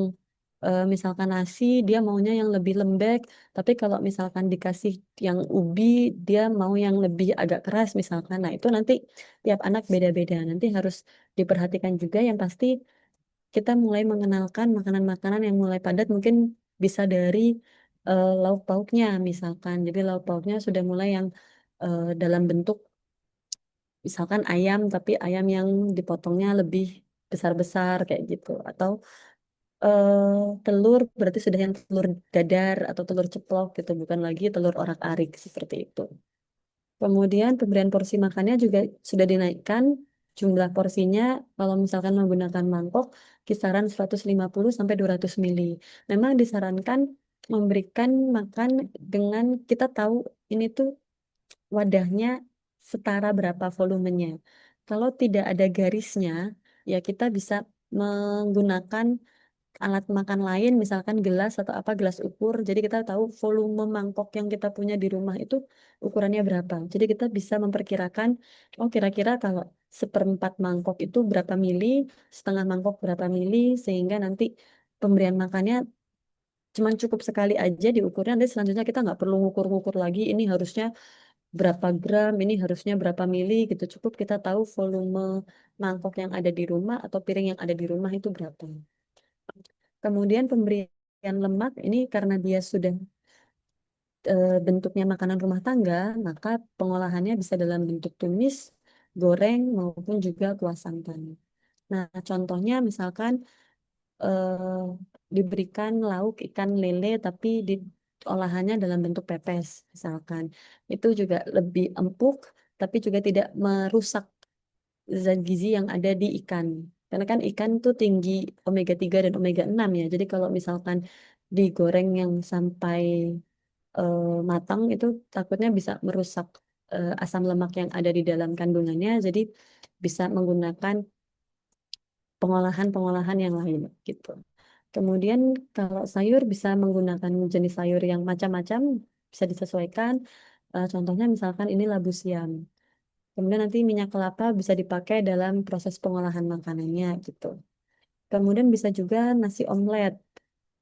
misalkan nasi, dia maunya yang lebih lembek. Tapi kalau misalkan dikasih yang ubi, dia mau yang lebih agak keras misalkan. Nah, itu nanti tiap anak beda-beda. Nanti harus diperhatikan juga yang pasti kita mulai mengenalkan makanan-makanan yang mulai padat mungkin bisa dari lauk pauknya misalkan. Jadi lauk pauknya sudah mulai yang dalam bentuk misalkan ayam tapi ayam yang dipotongnya lebih besar-besar kayak gitu atau telur berarti sudah yang telur dadar atau telur ceplok gitu bukan lagi telur orak-arik seperti itu. Kemudian pemberian porsi makannya juga sudah dinaikkan jumlah porsinya kalau misalkan menggunakan mangkok kisaran 150 sampai 200 mili. Memang disarankan memberikan makan dengan kita tahu ini tuh wadahnya setara berapa volumenya. Kalau tidak ada garisnya, ya kita bisa menggunakan alat makan lain, misalkan gelas atau apa gelas ukur. Jadi kita tahu volume mangkok yang kita punya di rumah itu ukurannya berapa. Jadi kita bisa memperkirakan, oh kira-kira kalau seperempat mangkok itu berapa mili, setengah mangkok berapa mili, sehingga nanti pemberian makannya cuman cukup sekali aja diukurnya. Nanti selanjutnya kita nggak perlu ngukur-ngukur lagi. Ini harusnya berapa gram, ini harusnya berapa mili gitu. Cukup kita tahu volume mangkok yang ada di rumah atau piring yang ada di rumah itu berapa. Kemudian pemberian lemak ini karena dia sudah bentuknya makanan rumah tangga, maka pengolahannya bisa dalam bentuk tumis, goreng maupun juga kuah santan. Nah, contohnya misalkan eh, diberikan lauk ikan lele tapi di olahannya dalam bentuk pepes misalkan. Itu juga lebih empuk tapi juga tidak merusak zat gizi yang ada di ikan. Karena kan ikan tuh tinggi omega 3 dan omega 6 ya. Jadi kalau misalkan digoreng yang sampai matang itu takutnya bisa merusak asam lemak yang ada di dalam kandungannya. Jadi bisa menggunakan pengolahan-pengolahan yang lain gitu. Kemudian kalau sayur bisa menggunakan jenis sayur yang macam-macam, bisa disesuaikan. Contohnya misalkan ini labu siam. Kemudian nanti minyak kelapa bisa dipakai dalam proses pengolahan makanannya gitu. Kemudian bisa juga nasi omelet.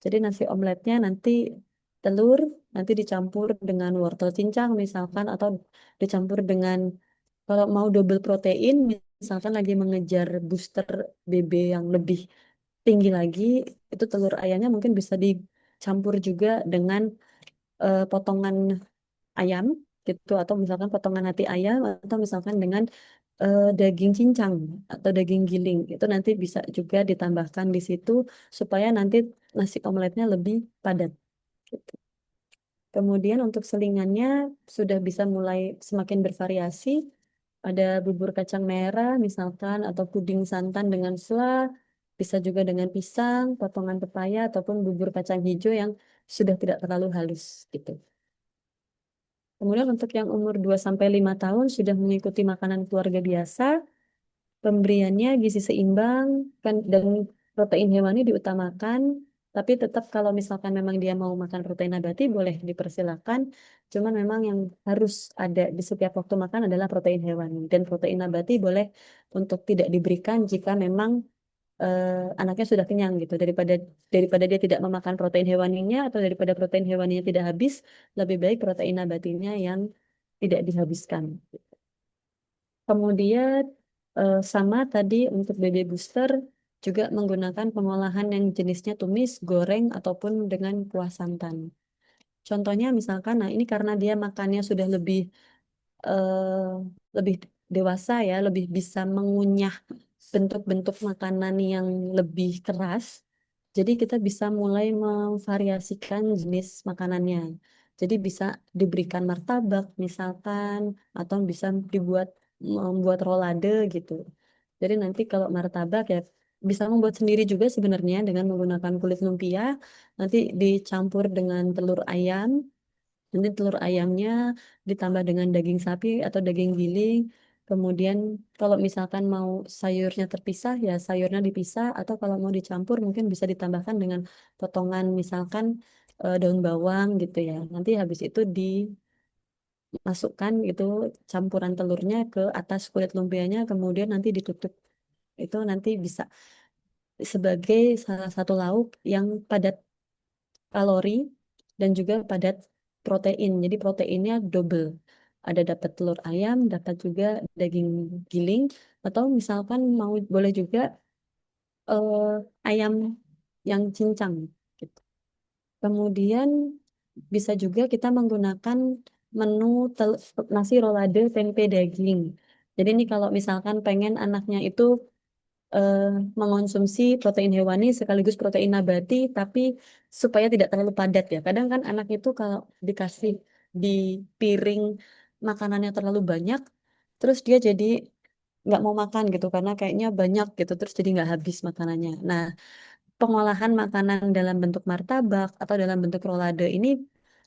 Jadi nasi omeletnya nanti telur nanti dicampur dengan wortel cincang misalkan atau dicampur dengan kalau mau double protein misalkan lagi mengejar booster BB yang lebih tinggi lagi itu telur ayamnya mungkin bisa dicampur juga dengan potongan ayam gitu atau misalkan potongan hati ayam atau misalkan dengan daging cincang atau daging giling itu nanti bisa juga ditambahkan di situ supaya nanti nasi omeletnya lebih padat gitu. Kemudian untuk selingannya sudah bisa mulai semakin bervariasi. Ada bubur kacang merah misalkan atau puding santan dengan fla, bisa juga dengan pisang, potongan pepaya ataupun bubur kacang hijau yang sudah tidak terlalu halus gitu. Kemudian untuk yang umur 2 sampai 5 tahun sudah mengikuti makanan keluarga biasa, pemberiannya gizi seimbang kan dan protein hewani diutamakan, tapi tetap kalau misalkan memang dia mau makan protein nabati boleh dipersilakan. Cuman memang yang harus ada di setiap waktu makan adalah protein hewani dan protein nabati boleh untuk tidak diberikan jika memang anaknya sudah kenyang gitu daripada daripada dia tidak memakan protein hewaninya atau daripada protein hewaninya tidak habis, lebih baik protein nabatinya yang tidak dihabiskan. Kemudian sama tadi untuk BB booster juga menggunakan pengolahan yang jenisnya tumis, goreng, ataupun dengan kuah santan. Contohnya misalkan, nah ini karena dia makannya sudah eh, lebih dewasa ya, lebih bisa mengunyah bentuk-bentuk makanan yang lebih keras. Jadi kita bisa mulai memvariasikan jenis makanannya. Jadi bisa diberikan martabak misalkan, atau bisa membuat rolade gitu. Jadi nanti kalau martabak ya bisa membuat sendiri juga sebenarnya dengan menggunakan kulit lumpia, nanti dicampur dengan telur ayam. Nanti telur ayamnya ditambah dengan daging sapi atau daging giling. Kemudian kalau misalkan mau sayurnya terpisah ya sayurnya dipisah atau kalau mau dicampur mungkin bisa ditambahkan dengan potongan misalkan daun bawang gitu ya. Nanti habis itu dimasukkan itu campuran telurnya ke atas kulit lumpianya kemudian nanti ditutup. Itu nanti bisa sebagai salah satu lauk yang padat kalori dan juga padat protein. Jadi proteinnya double. Ada dapat telur ayam, dapat juga daging giling, atau misalkan mau boleh juga eh, ayam yang cincang. Gitu. Kemudian bisa juga kita menggunakan menu nasi rolade tempe daging. Jadi ini kalau misalkan pengen anaknya itu eh, mengonsumsi protein hewani sekaligus protein nabati, tapi supaya tidak terlalu padat ya. Kadang kan anak itu kalau dikasih di piring makanannya terlalu banyak, terus dia jadi nggak mau makan gitu karena kayaknya banyak gitu, terus jadi nggak habis makanannya. Nah, pengolahan makanan dalam bentuk martabak atau dalam bentuk rolade ini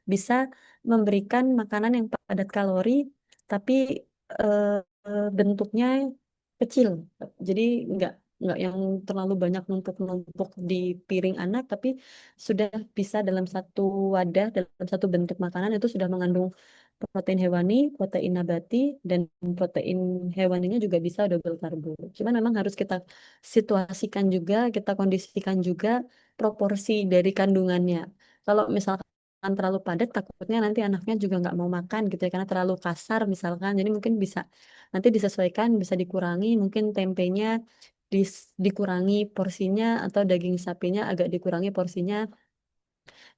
bisa memberikan makanan yang padat kalori, tapi bentuknya kecil. Jadi nggak nggak yang terlalu banyak numpuk-numpuk di piring anak, tapi sudah bisa dalam satu wadah, dalam satu bentuk makanan itu sudah mengandung protein hewani, protein nabati, dan protein hewaninya juga bisa double karbo. Cuman memang harus kita situasikan juga, kita kondisikan juga proporsi dari kandungannya. Kalau misalkan terlalu padat, takutnya nanti anaknya juga nggak mau makan gitu ya, karena terlalu kasar misalkan. Jadi mungkin bisa nanti disesuaikan, bisa dikurangi, mungkin tempenya dikurangi porsinya atau daging sapinya agak dikurangi porsinya.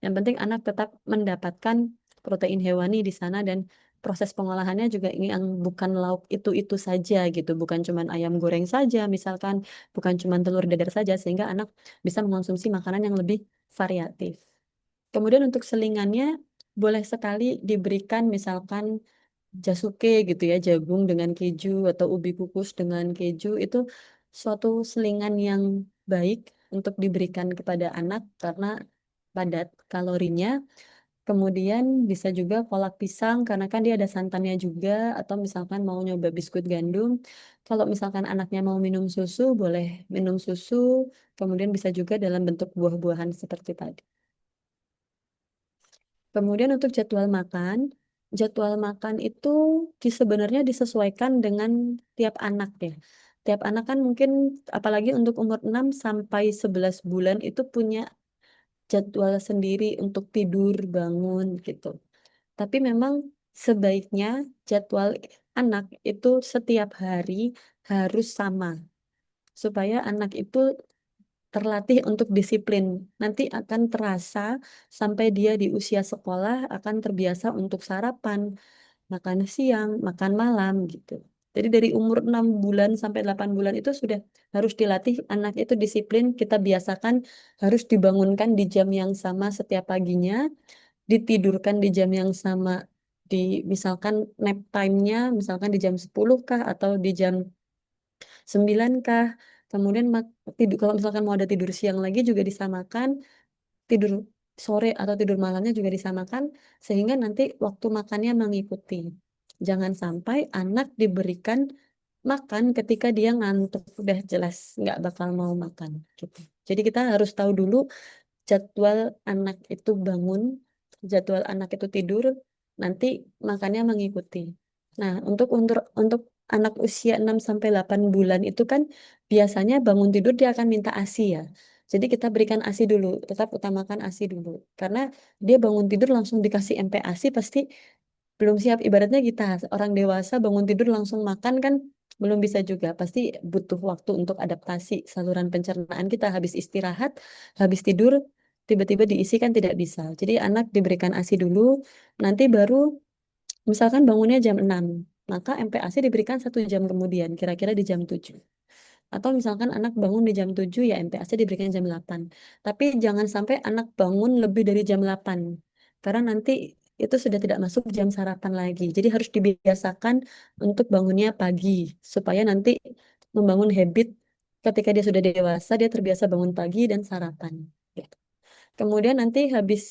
Yang penting anak tetap mendapatkan protein hewani di sana dan proses pengolahannya juga ini yang bukan lauk itu saja gitu, bukan cuman ayam goreng saja misalkan, bukan cuman telur dadar saja sehingga anak bisa mengonsumsi makanan yang lebih variatif. Kemudian untuk selingannya boleh sekali diberikan misalkan jasuke gitu ya, jagung dengan keju atau ubi kukus dengan keju itu suatu selingan yang baik untuk diberikan kepada anak karena padat kalorinya. Kemudian bisa juga kolak pisang karena kan dia ada santannya juga, atau misalkan mau nyoba biskuit gandum. Kalau misalkan anaknya mau minum susu, boleh minum susu. Kemudian bisa juga dalam bentuk buah-buahan seperti tadi. Kemudian untuk jadwal makan itu sebenarnya disesuaikan dengan tiap anak ya. Tiap anak kan mungkin apalagi untuk umur 6 sampai 11 bulan itu punya jadwal sendiri untuk tidur, bangun gitu. Tapi memang sebaiknya jadwal anak itu setiap hari harus sama supaya anak itu terlatih untuk disiplin. Nanti akan terasa sampai dia di usia sekolah akan terbiasa untuk sarapan, makan siang, makan malam gitu. Jadi dari umur 6 bulan sampai 8 bulan itu sudah harus dilatih anak itu disiplin, kita biasakan harus dibangunkan di jam yang sama setiap paginya, ditidurkan di jam yang sama, di misalkan nap time-nya misalkan di jam 10 kah atau di jam 9 kah. Kemudian tidur kalau misalkan mau ada tidur siang lagi juga disamakan, tidur sore atau tidur malamnya juga disamakan sehingga nanti waktu makannya mengikuti. Jangan sampai anak diberikan makan ketika dia ngantuk, udah jelas nggak bakal mau makan gitu. Jadi kita harus tahu dulu jadwal anak itu bangun, jadwal anak itu tidur, nanti makannya mengikuti. Nah, untuk anak usia 6 sampai 8 bulan itu kan biasanya bangun tidur dia akan minta ASI ya. Jadi kita berikan ASI dulu, tetap utamakan ASI dulu. Karena dia bangun tidur langsung dikasih MPASI pasti belum siap. Ibaratnya kita orang dewasa bangun tidur langsung makan kan belum bisa juga. Pasti butuh waktu untuk adaptasi saluran pencernaan kita habis istirahat, habis tidur tiba-tiba diisi kan tidak bisa. Jadi anak diberikan ASI dulu, nanti baru misalkan bangunnya jam 6, maka MPASI diberikan 1 jam kemudian, kira-kira di jam 7. Atau misalkan anak bangun di jam 7 ya MPASI diberikan jam 8. Tapi jangan sampai anak bangun lebih dari jam 8. Karena nanti itu sudah tidak masuk jam sarapan lagi. Jadi harus dibiasakan untuk bangunnya pagi. Supaya nanti membangun habit ketika dia sudah dewasa, dia terbiasa bangun pagi dan sarapan. Gitu. Kemudian nanti habis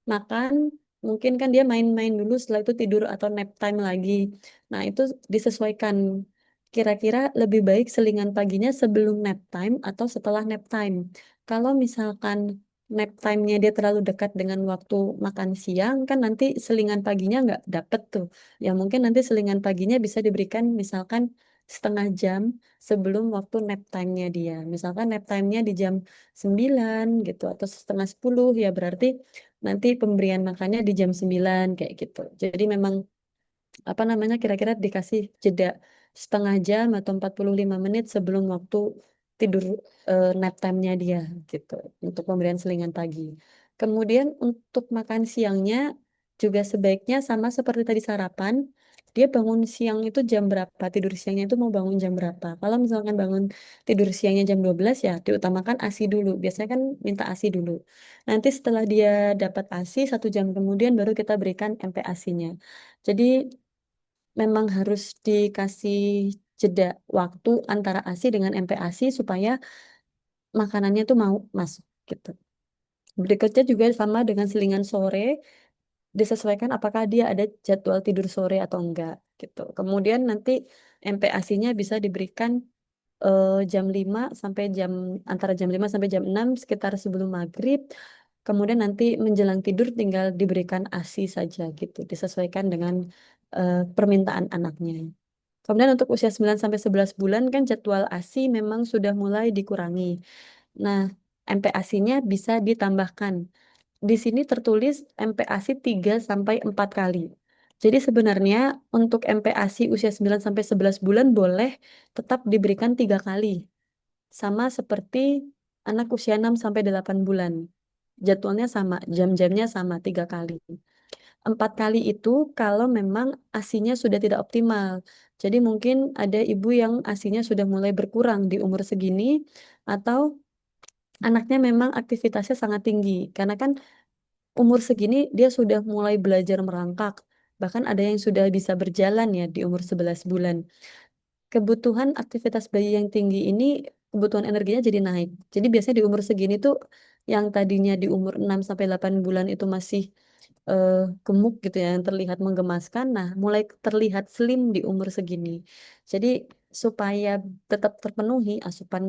makan, mungkin kan dia main-main dulu, setelah itu tidur atau nap time lagi. Nah, itu disesuaikan. Kira-kira lebih baik selingan paginya sebelum nap time atau setelah nap time. Kalau misalkan nap time-nya dia terlalu dekat dengan waktu makan siang, kan nanti selingan paginya nggak dapet tuh. Ya mungkin nanti selingan paginya bisa diberikan misalkan setengah jam sebelum waktu nap time-nya dia. Misalkan nap time-nya di jam 9 gitu atau setengah 10 ya berarti nanti pemberian makannya di jam 9 kayak gitu. Jadi memang apa namanya kira-kira dikasih jeda setengah jam atau 45 menit sebelum waktu tidur nap time-nya dia gitu untuk pemberian selingan pagi. Kemudian untuk makan siangnya juga sebaiknya sama seperti tadi sarapan. Dia bangun siang itu jam berapa? Tidur siangnya itu mau bangun jam berapa? Kalau misalkan bangun tidur siangnya jam 12 ya diutamakan ASI dulu. Biasanya kan minta ASI dulu. Nanti setelah dia dapat ASI 1 jam kemudian baru kita berikan MPASI-nya. Jadi memang harus dikasih jeda waktu antara ASI dengan MPASI supaya makanannya tuh mau masuk gitu. Berikutnya juga sama dengan selingan sore, disesuaikan apakah dia ada jadwal tidur sore atau enggak gitu. Kemudian nanti MPASI-nya bisa diberikan jam 5 sampai antara jam 5 sampai jam 6 sekitar sebelum maghrib. Kemudian nanti menjelang tidur tinggal diberikan ASI saja gitu, disesuaikan dengan permintaan anaknya. Kemudian untuk usia 9 sampai 11 bulan kan jadwal ASI memang sudah mulai dikurangi. Nah, MPASI-nya bisa ditambahkan. Di sini tertulis MPASI 3 sampai 4 kali. Jadi sebenarnya untuk MPASI usia 9 sampai 11 bulan boleh tetap diberikan 3 kali. Sama seperti anak usia 6 sampai 8 bulan. Jadwalnya sama, jam-jamnya sama 3 kali. 4 kali itu kalau memang ASINya sudah tidak optimal. Jadi mungkin ada ibu yang ASINya sudah mulai berkurang di umur segini atau anaknya memang aktivitasnya sangat tinggi. Karena kan umur segini dia sudah mulai belajar merangkak. Bahkan ada yang sudah bisa berjalan ya di umur 11 bulan. kebutuhan aktivitas bayi yang tinggi ini kebutuhan energinya jadi naik. Jadi biasanya di umur segini tuh yang tadinya di umur 6 sampai 8 bulan itu masih eh, gemuk gitu ya, yang terlihat menggemaskan. Nah, mulai terlihat slim di umur segini. Jadi supaya tetap terpenuhi asupan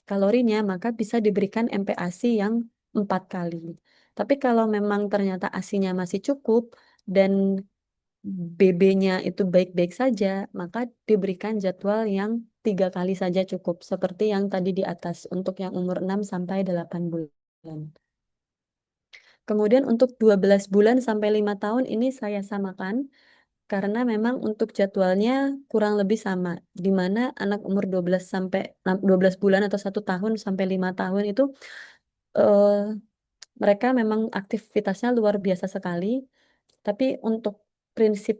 kalorinya, maka bisa diberikan MPASI yang 4 kali. Tapi kalau memang ternyata ASINya masih cukup dan BB-nya itu baik-baik saja, maka diberikan jadwal yang 3 kali saja cukup, seperti yang tadi di atas untuk yang umur 6 sampai 8 bulan. Kemudian untuk 12 bulan sampai 5 tahun ini saya samakan karena memang untuk jadwalnya kurang lebih sama, di mana anak umur 12 sampai 12 bulan atau 1 tahun sampai 5 tahun itu eh, mereka memang aktivitasnya luar biasa sekali. Tapi untuk prinsip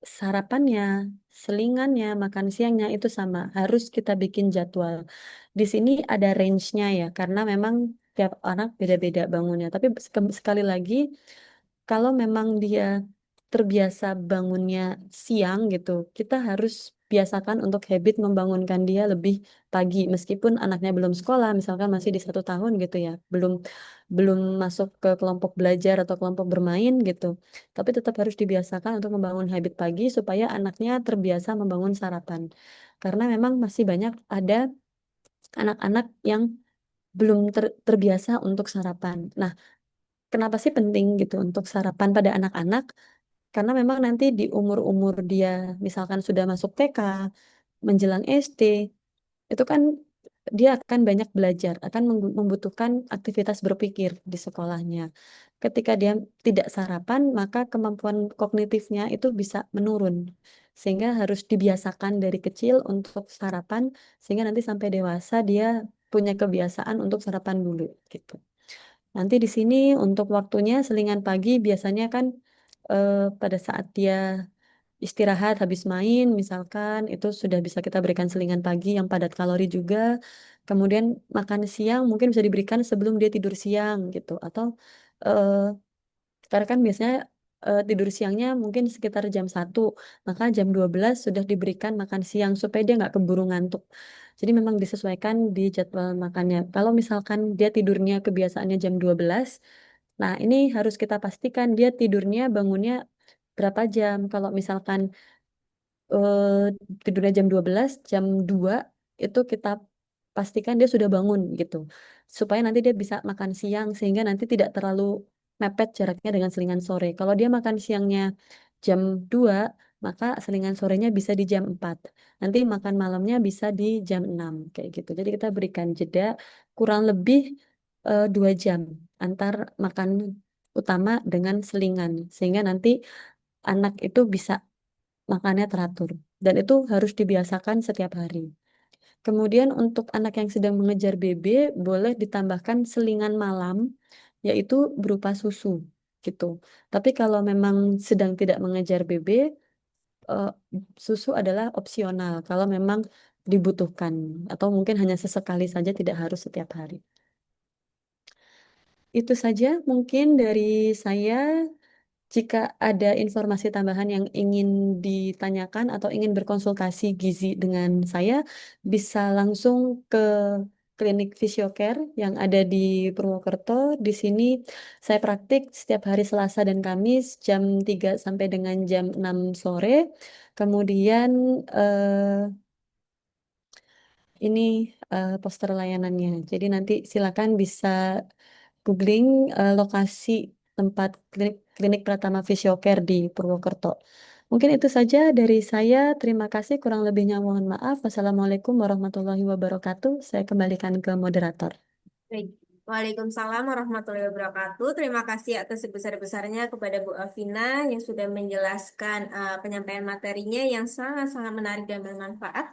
sarapannya, selingannya, makan siangnya itu sama. Harus kita bikin jadwal. Di sini ada range-nya ya, karena memang tiap anak beda-beda bangunnya. Tapi sekali lagi, kalau memang dia terbiasa bangunnya siang gitu, kita harus biasakan untuk habit membangunkan dia lebih pagi, meskipun anaknya belum sekolah, misalkan masih di 1 tahun gitu ya, belum belum masuk ke kelompok belajar atau kelompok bermain gitu. Tapi tetap harus dibiasakan untuk membangun habit pagi supaya anaknya terbiasa membangun sarapan. Karena memang masih banyak ada anak-anak yang belum terbiasa untuk sarapan. Nah, kenapa sih penting gitu untuk sarapan pada anak-anak? Karena memang nanti di umur-umur dia misalkan sudah masuk TK, menjelang SD, itu kan dia akan banyak belajar, akan membutuhkan aktivitas berpikir di sekolahnya. Ketika dia tidak sarapan, maka kemampuan kognitifnya itu bisa menurun. Sehingga harus dibiasakan dari kecil untuk sarapan, sehingga nanti sampai dewasa dia punya kebiasaan untuk sarapan dulu gitu. Nanti di sini untuk waktunya selingan pagi biasanya kan pada saat dia istirahat habis main misalkan itu sudah bisa kita berikan selingan pagi yang padat kalori juga. Kemudian makan siang mungkin bisa diberikan sebelum dia tidur siang gitu atau eh, karena kan biasanya tidur siangnya mungkin sekitar jam 1, maka jam 12 sudah diberikan makan siang supaya dia nggak keburu ngantuk. Jadi memang disesuaikan di jadwal makannya. Kalau misalkan dia tidurnya kebiasaannya jam 12, nah ini harus kita pastikan dia tidurnya bangunnya berapa jam. Kalau misalkan eh, tidurnya jam 12, jam 2 itu kita pastikan dia sudah bangun gitu. Supaya nanti dia bisa makan siang sehingga nanti tidak terlalu mepet jaraknya dengan selingan sore. Kalau dia makan siangnya jam 2, maka selingan sorenya bisa di jam 4. Nanti makan malamnya bisa di jam 6 kayak gitu. Jadi kita berikan jeda kurang lebih 2 jam antar makan utama dengan selingan sehingga nanti anak itu bisa makannya teratur. Dan itu harus dibiasakan setiap hari. Kemudian untuk anak yang sedang mengejar BB, boleh ditambahkan selingan malam, yaitu berupa susu, gitu. Tapi kalau memang sedang tidak mengejar BB, eh, susu adalah opsional kalau memang dibutuhkan, atau mungkin hanya sesekali saja, tidak harus setiap hari. Itu saja mungkin dari saya. Jika ada informasi tambahan yang ingin ditanyakan atau ingin berkonsultasi gizi dengan saya, bisa langsung ke klinik Fisiocare yang ada di Purwokerto. Di sini saya praktik setiap hari Selasa dan Kamis jam 3 sampai dengan jam 6 sore. Kemudian ini poster layanannya. Jadi nanti silakan bisa googling lokasi tempat klinik Pratama Fisiocare di Purwokerto. Mungkin itu saja dari saya. Terima kasih. Kurang lebihnya mohon maaf. Wassalamualaikum warahmatullahi wabarakatuh. Saya kembalikan ke moderator. Baik. Waalaikumsalam warahmatullahi wabarakatuh. Terima kasih atas sebesar-besarnya kepada Bu Alvina yang sudah menjelaskan penyampaian materinya yang sangat-sangat menarik dan bermanfaat.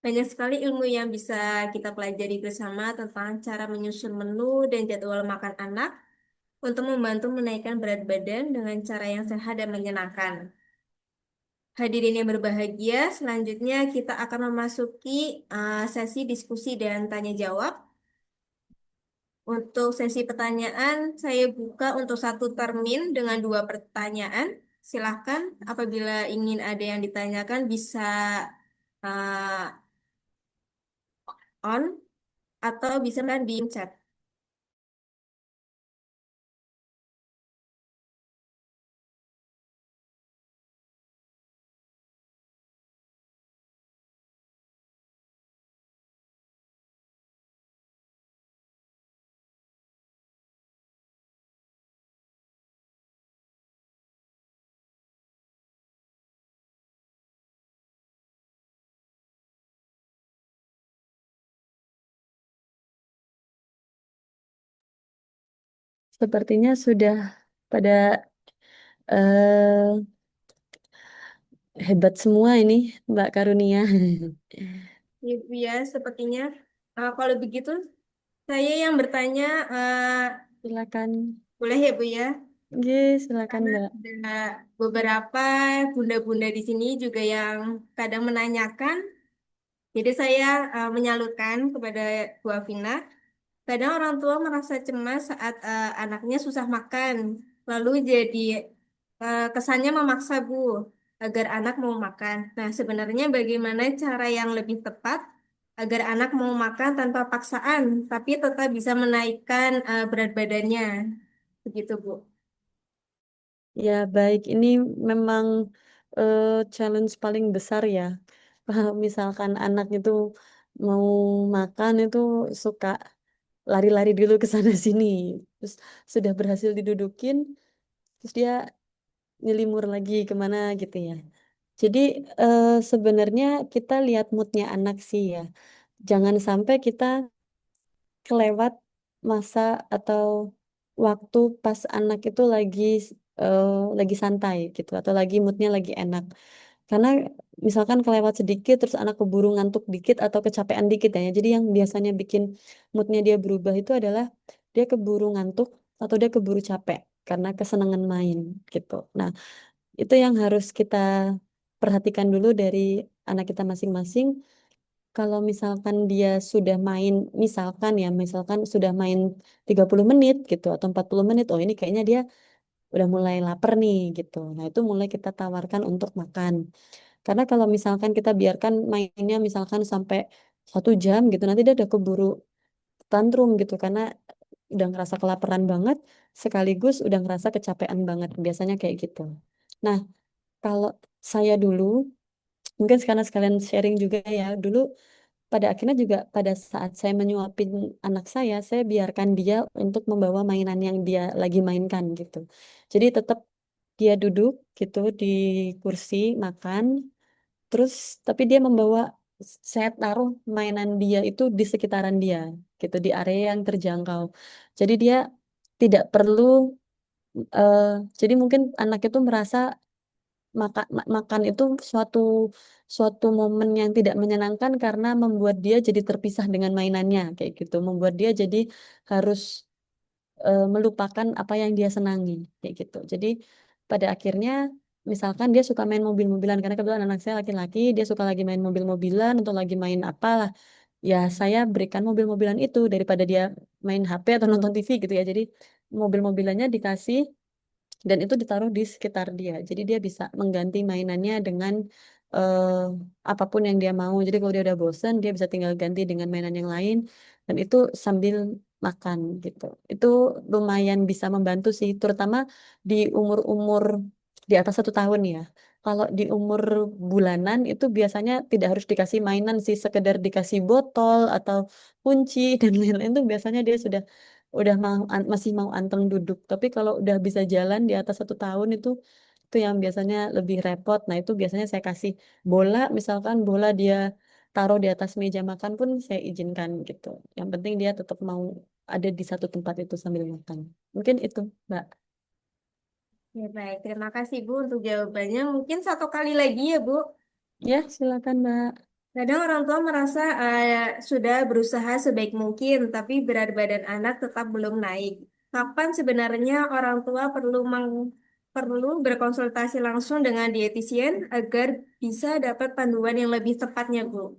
Banyak sekali ilmu yang bisa kita pelajari bersama tentang cara menyusun menu dan jadwal makan anak untuk membantu menaikkan berat badan dengan cara yang sehat dan menyenangkan. Hadirin yang berbahagia, selanjutnya kita akan memasuki sesi diskusi dan tanya jawab. Untuk sesi pertanyaan, saya buka untuk satu termin dengan 2 pertanyaan. Silahkan apabila ingin ada yang ditanyakan bisa eh, on atau bisa di chat. Sepertinya sudah pada eh hebat semua ini, Mbak Karunia. Ya, sepertinya. Kalau begitu, saya yang bertanya, Silakan. boleh ya Bu ya? Oke, silakan Karena Mbak. ada beberapa bunda-bunda di sini juga yang kadang menanyakan. Jadi saya menyalurkan kepada Bu Afina. Kadang orang tua merasa cemas saat anaknya susah makan, lalu jadi kesannya memaksa Bu agar anak mau makan. Nah, sebenarnya bagaimana cara yang lebih tepat agar anak mau makan tanpa paksaan, tapi tetap bisa menaikkan berat badannya, begitu Bu. Ya, baik. Ini memang eh, challenge paling besar ya. Kalau misalkan anak itu mau makan itu suka lari-lari dulu ke sana sini. Terus sudah berhasil didudukin, terus dia nyelimur lagi kemana gitu ya. Jadi sebenarnya kita lihat moodnya anak sih ya. Jangan sampai kita kelewat masa atau waktu pas anak itu eh, lagi santai gitu atau lagi moodnya lagi enak. Karena misalkan kelewat sedikit terus anak keburu ngantuk dikit atau kecapean dikit ya. Jadi yang biasanya bikin moodnya dia berubah itu adalah dia keburu ngantuk atau dia keburu capek karena kesenangan main gitu. Nah, itu yang harus kita perhatikan dulu dari anak kita masing-masing. Kalau misalkan dia sudah main, misalkan sudah main 30 menit gitu atau 40 menit, oh ini kayaknya dia udah mulai lapar nih gitu. Nah, itu mulai kita tawarkan untuk makan. Karena kalau misalkan kita biarkan mainnya misalkan sampai 1 jam gitu, nanti dia udah keburu tantrum gitu karena udah ngerasa kelaparan banget, sekaligus udah ngerasa kecapean banget. Biasanya kayak gitu. Nah, kalau saya dulu, mungkin sekarang sekalian sharing juga ya, dulu pada akhirnya juga pada saat saya menyuapin anak saya biarkan dia untuk membawa mainan yang dia lagi mainkan gitu. Jadi tetap dia duduk gitu di kursi makan, terus tapi dia membawa, saya taruh mainan dia itu di sekitaran dia gitu di area yang terjangkau. Jadi dia tidak perlu eh, jadi mungkin anak itu merasa makan itu suatu suatu momen yang tidak menyenangkan karena membuat dia jadi terpisah dengan mainannya kayak gitu, membuat dia jadi harus melupakan apa yang dia senangi kayak gitu. Jadi pada akhirnya misalkan dia suka main mobil-mobilan karena kebetulan anak saya laki-laki, dia suka lagi main mobil-mobilan atau lagi main apalah. Ya saya berikan mobil-mobilan itu daripada dia main HP atau nonton TV gitu ya. Jadi mobil-mobilannya dikasih dan itu ditaruh di sekitar dia. Jadi dia bisa mengganti mainannya dengan eh, apapun yang dia mau. Jadi kalau dia udah bosen, dia bisa tinggal ganti dengan mainan yang lain dan itu sambil makan gitu. Itu lumayan bisa membantu sih, terutama di umur-umur di atas 1 tahun ya. Kalau di umur bulanan itu biasanya tidak harus dikasih mainan sih, sekedar dikasih botol atau kunci dan lain-lain tuh biasanya dia udah mau masih mau anteng duduk. Tapi kalau udah bisa jalan di atas 1 tahun itu yang biasanya lebih repot. Nah itu biasanya saya kasih bola, misalkan bola dia taruh di atas meja makan pun saya izinkan gitu. Yang penting dia tetap mau ada di satu tempat itu sambil makan. Mungkin itu, Mbak. Ya, baik. Terima kasih Bu untuk jawabannya. Mungkin satu kali lagi ya Bu. Ya, silakan, Mbak. Kadang orang tua merasa sudah berusaha sebaik mungkin, tapi berat badan anak tetap belum naik. Kapan sebenarnya orang tua perlu berkonsultasi langsung dengan dietitian agar bisa dapat panduan yang lebih tepatnya, Bu?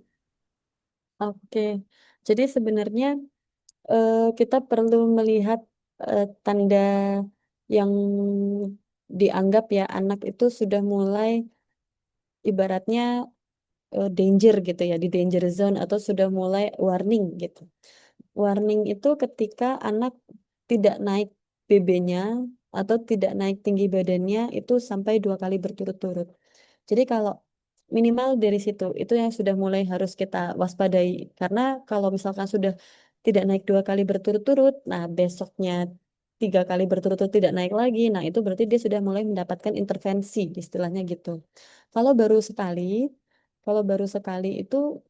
Oke. Jadi sebenarnya kita perlu melihat tanda yang dianggap ya anak itu sudah mulai ibaratnya danger gitu ya, di danger zone atau sudah mulai warning gitu. Warning itu ketika anak tidak naik BB-nya atau tidak naik tinggi badannya itu sampai 2 kali berturut-turut. Jadi kalau minimal dari situ itu yang sudah mulai harus kita waspadai. Karena kalau misalkan sudah tidak naik 2 kali berturut-turut, nah besoknya 3 kali berturut-turut tidak naik lagi, nah itu berarti dia sudah mulai mendapatkan intervensi, istilahnya gitu. Kalau baru sekali, kalau baru sekali itu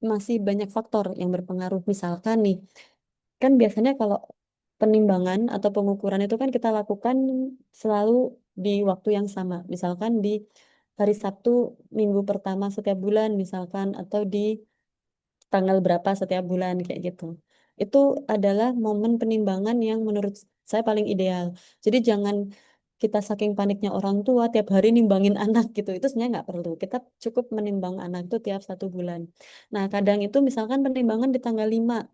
masih banyak faktor yang berpengaruh. Misalkan nih, kan biasanya kalau penimbangan atau pengukuran itu kan kita lakukan selalu di waktu yang sama. Misalkan di hari Sabtu minggu pertama setiap bulan misalkan, atau di tanggal berapa setiap bulan kayak gitu. Itu adalah momen penimbangan yang menurut saya paling ideal. Jadi jangan kita saking paniknya orang tua tiap hari nimbangin anak gitu. Itu sebenarnya nggak perlu. Kita cukup menimbang anak itu tiap 1 bulan. Nah, kadang itu misalkan penimbangan di tanggal 5,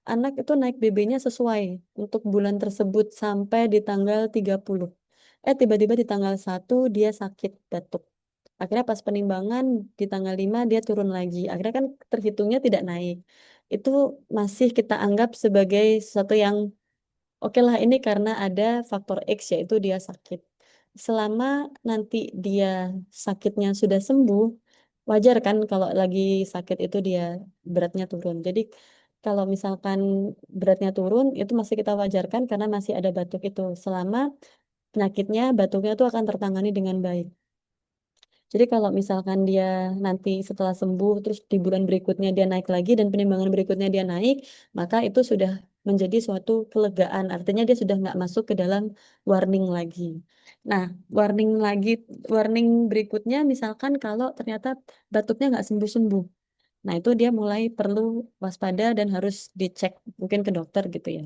anak itu naik BB-nya sesuai untuk bulan tersebut sampai di tanggal 30. Tiba-tiba di tanggal 1 dia sakit batuk. Akhirnya pas penimbangan di tanggal 5 dia turun lagi. Akhirnya kan terhitungnya tidak naik. Itu masih kita anggap sebagai sesuatu yang oke lah, ini karena ada faktor X yaitu dia sakit. Selama nanti dia sakitnya sudah sembuh, wajar kan kalau lagi sakit itu dia beratnya turun. Jadi kalau misalkan beratnya turun itu masih kita wajarkan karena masih ada batuk itu. Selama penyakitnya, batuknya itu akan tertangani dengan baik. Jadi kalau misalkan dia nanti setelah sembuh, terus di bulan berikutnya dia naik lagi dan penimbangan berikutnya dia naik, maka itu sudah menjadi suatu kelegaan. Artinya dia sudah nggak masuk ke dalam warning lagi. Nah, warning lagi, warning berikutnya misalkan kalau ternyata batuknya nggak sembuh-sembuh. Nah, itu dia mulai perlu waspada dan harus dicek mungkin ke dokter gitu ya.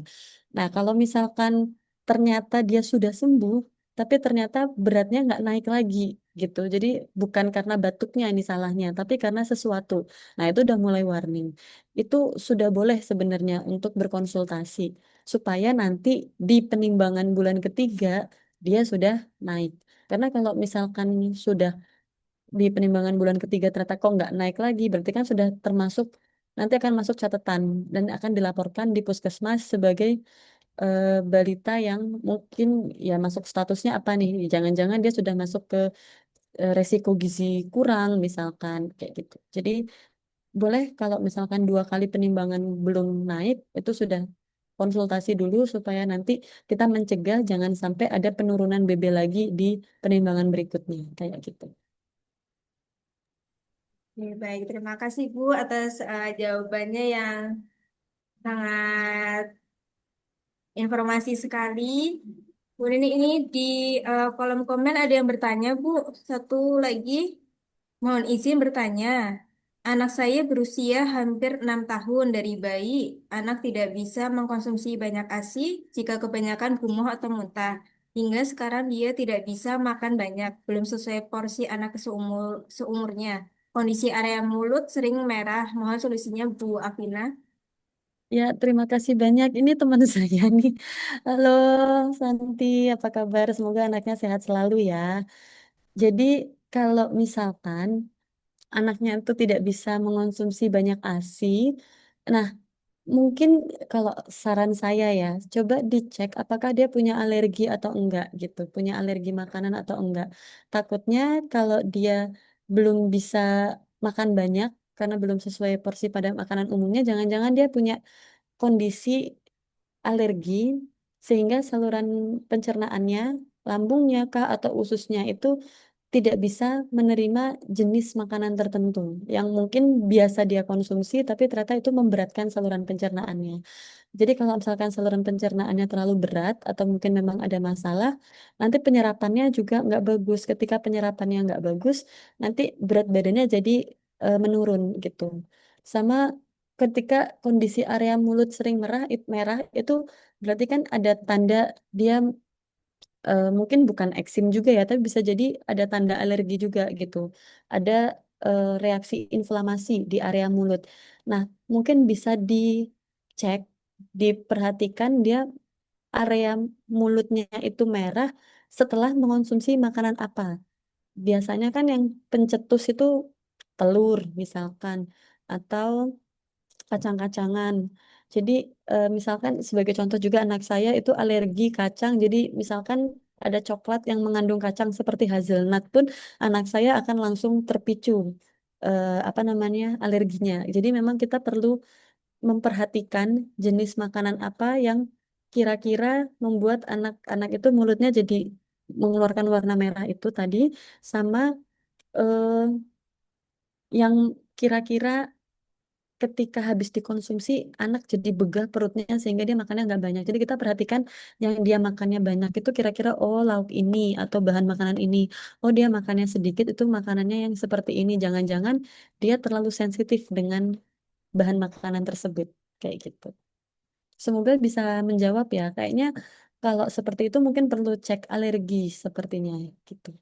Nah, kalau misalkan ternyata dia sudah sembuh, tapi ternyata beratnya nggak naik lagi gitu. Jadi bukan karena batuknya ini salahnya, tapi karena sesuatu. Nah, itu udah mulai warning. Itu sudah boleh sebenarnya untuk berkonsultasi supaya nanti di penimbangan bulan ketiga dia sudah naik. Karena kalau misalkan sudah di penimbangan bulan ketiga ternyata kok nggak naik lagi, berarti kan sudah termasuk nanti akan masuk catatan dan akan dilaporkan di puskesmas sebagai balita yang mungkin ya masuk statusnya apa nih? Jangan-jangan dia sudah masuk ke resiko gizi kurang misalkan kayak gitu. Jadi boleh kalau misalkan 2 kali penimbangan belum naik itu sudah konsultasi dulu supaya nanti kita mencegah jangan sampai ada penurunan BB lagi di penimbangan berikutnya kayak gitu. Oke, baik, terima kasih Bu atas jawabannya yang sangat informasi sekali. Bu, ini di kolom komen ada yang bertanya, Bu. Satu lagi, mohon izin bertanya. Anak saya berusia hampir 6 tahun dari bayi. Anak tidak bisa mengkonsumsi banyak ASI jika kebanyakan gumoh atau muntah. Hingga sekarang dia tidak bisa makan banyak, belum sesuai porsi anak seumurnya. Kondisi area mulut sering merah. Mohon solusinya Bu Afina. Ya, terima kasih banyak. Ini teman saya nih. Halo, Santi, apa kabar? Semoga anaknya sehat selalu ya. Jadi, kalau misalkan anaknya itu tidak bisa mengonsumsi banyak ASI, nah mungkin kalau saran saya ya, coba dicek apakah dia punya alergi atau enggak gitu, punya alergi makanan atau enggak. Takutnya kalau dia belum bisa makan banyak karena belum sesuai porsi pada makanan umumnya, jangan-jangan dia punya kondisi alergi sehingga saluran pencernaannya, lambungnya kah atau ususnya itu tidak bisa menerima jenis makanan tertentu yang mungkin biasa dia konsumsi tapi ternyata itu memberatkan saluran pencernaannya. Jadi kalau misalkan saluran pencernaannya terlalu berat atau mungkin memang ada masalah, nanti penyerapannya juga nggak bagus. Ketika penyerapannya nggak bagus, nanti berat badannya jadi menurun gitu. Sama ketika kondisi area mulut sering merah itu berarti kan ada tanda dia mungkin bukan eksim juga ya, tapi bisa jadi ada tanda alergi juga gitu. Ada reaksi inflamasi di area mulut. Nah, mungkin bisa dicek, diperhatikan dia area mulutnya itu merah setelah mengonsumsi makanan apa. Biasanya kan yang pencetus itu telur misalkan, atau kacang-kacangan. Jadi misalkan sebagai contoh juga anak saya itu alergi kacang. Jadi misalkan ada coklat yang mengandung kacang seperti hazelnut pun anak saya akan langsung terpicu apa namanya alerginya. Jadi memang kita perlu memperhatikan jenis makanan apa yang kira-kira membuat anak-anak itu mulutnya jadi mengeluarkan warna merah itu tadi, sama eh, yang kira-kira ketika habis dikonsumsi anak jadi begah perutnya sehingga dia makannya nggak banyak. Jadi kita perhatikan yang dia makannya banyak itu kira-kira oh lauk ini atau bahan makanan ini. Oh dia makannya sedikit itu makanannya yang seperti ini. Jangan-jangan dia terlalu sensitif dengan bahan makanan tersebut kayak gitu. Semoga bisa menjawab ya. Kayaknya kalau seperti itu mungkin perlu cek alergi sepertinya gitu.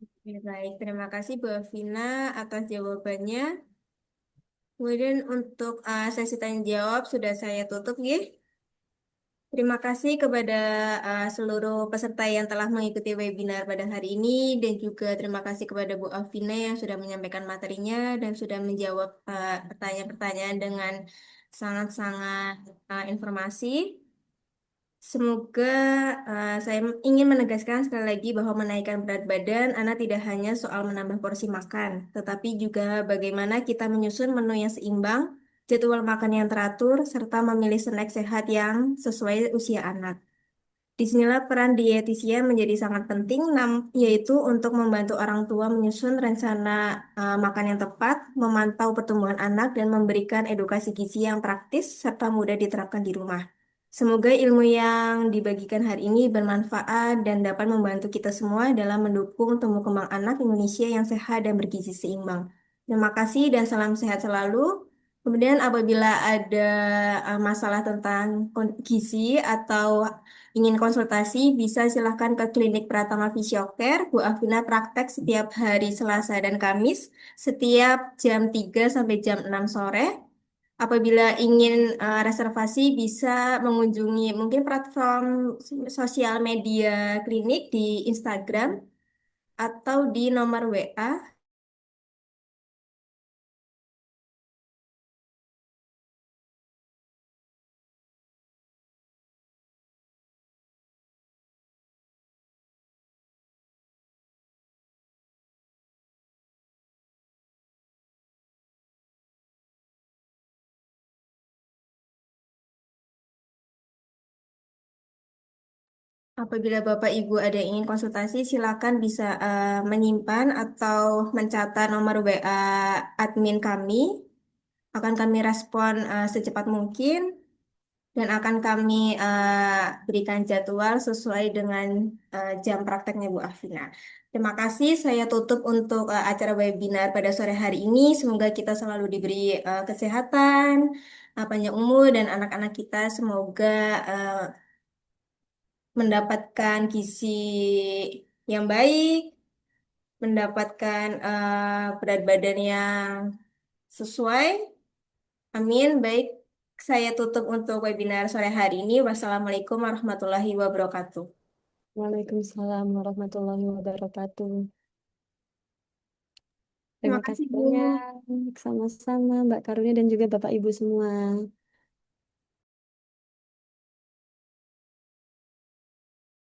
Oke, baik, terima kasih Bu Vina atas jawabannya. Kemudian untuk sesi tanya jawab sudah saya tutup, ya. Terima kasih kepada seluruh peserta yang telah mengikuti webinar pada hari ini dan juga terima kasih kepada Bu Alvina yang sudah menyampaikan materinya dan sudah menjawab pertanyaan-pertanyaan dengan sangat-sangat informasi. Semoga saya ingin menegaskan sekali lagi bahwa menaikkan berat badan anak tidak hanya soal menambah porsi makan, tetapi juga bagaimana kita menyusun menu yang seimbang, jadwal makan yang teratur, serta memilih snack sehat yang sesuai usia anak. Disinilah peran dietitian menjadi sangat penting, yaitu untuk membantu orang tua menyusun rencana makan yang tepat, memantau pertumbuhan anak, dan memberikan edukasi gizi yang praktis serta mudah diterapkan di rumah. Semoga ilmu yang dibagikan hari ini bermanfaat dan dapat membantu kita semua dalam mendukung tumbuh kembang anak Indonesia yang sehat dan bergizi seimbang. Terima kasih dan salam sehat selalu. Kemudian apabila ada masalah tentang gizi atau ingin konsultasi, bisa silahkan ke Klinik Pratama Fisiocare. Bu Afina praktek setiap hari Selasa dan Kamis, setiap jam 3 sampai jam 6 sore. Apabila ingin reservasi, bisa mengunjungi mungkin platform sosial media klinik di Instagram atau di nomor WA. Apabila Bapak Ibu ada yang ingin konsultasi, silakan bisa menyimpan atau mencatat nomor WA admin kami. Akan kami respon secepat mungkin dan akan kami berikan jadwal sesuai dengan jam prakteknya Bu Afina. Terima kasih. Saya tutup untuk acara webinar pada sore hari ini. Semoga kita selalu diberi kesehatan, panjang umur, dan anak-anak kita semoga eh, mendapatkan gizi yang baik, mendapatkan berat badan yang sesuai. Amin. Baik, saya tutup untuk webinar sore hari ini. Wassalamualaikum warahmatullahi wabarakatuh. Waalaikumsalam warahmatullahi wabarakatuh. Terima Terima kasih, kasih Bu. banyak. Sama-sama Mbak Karunia dan juga Bapak Ibu semua.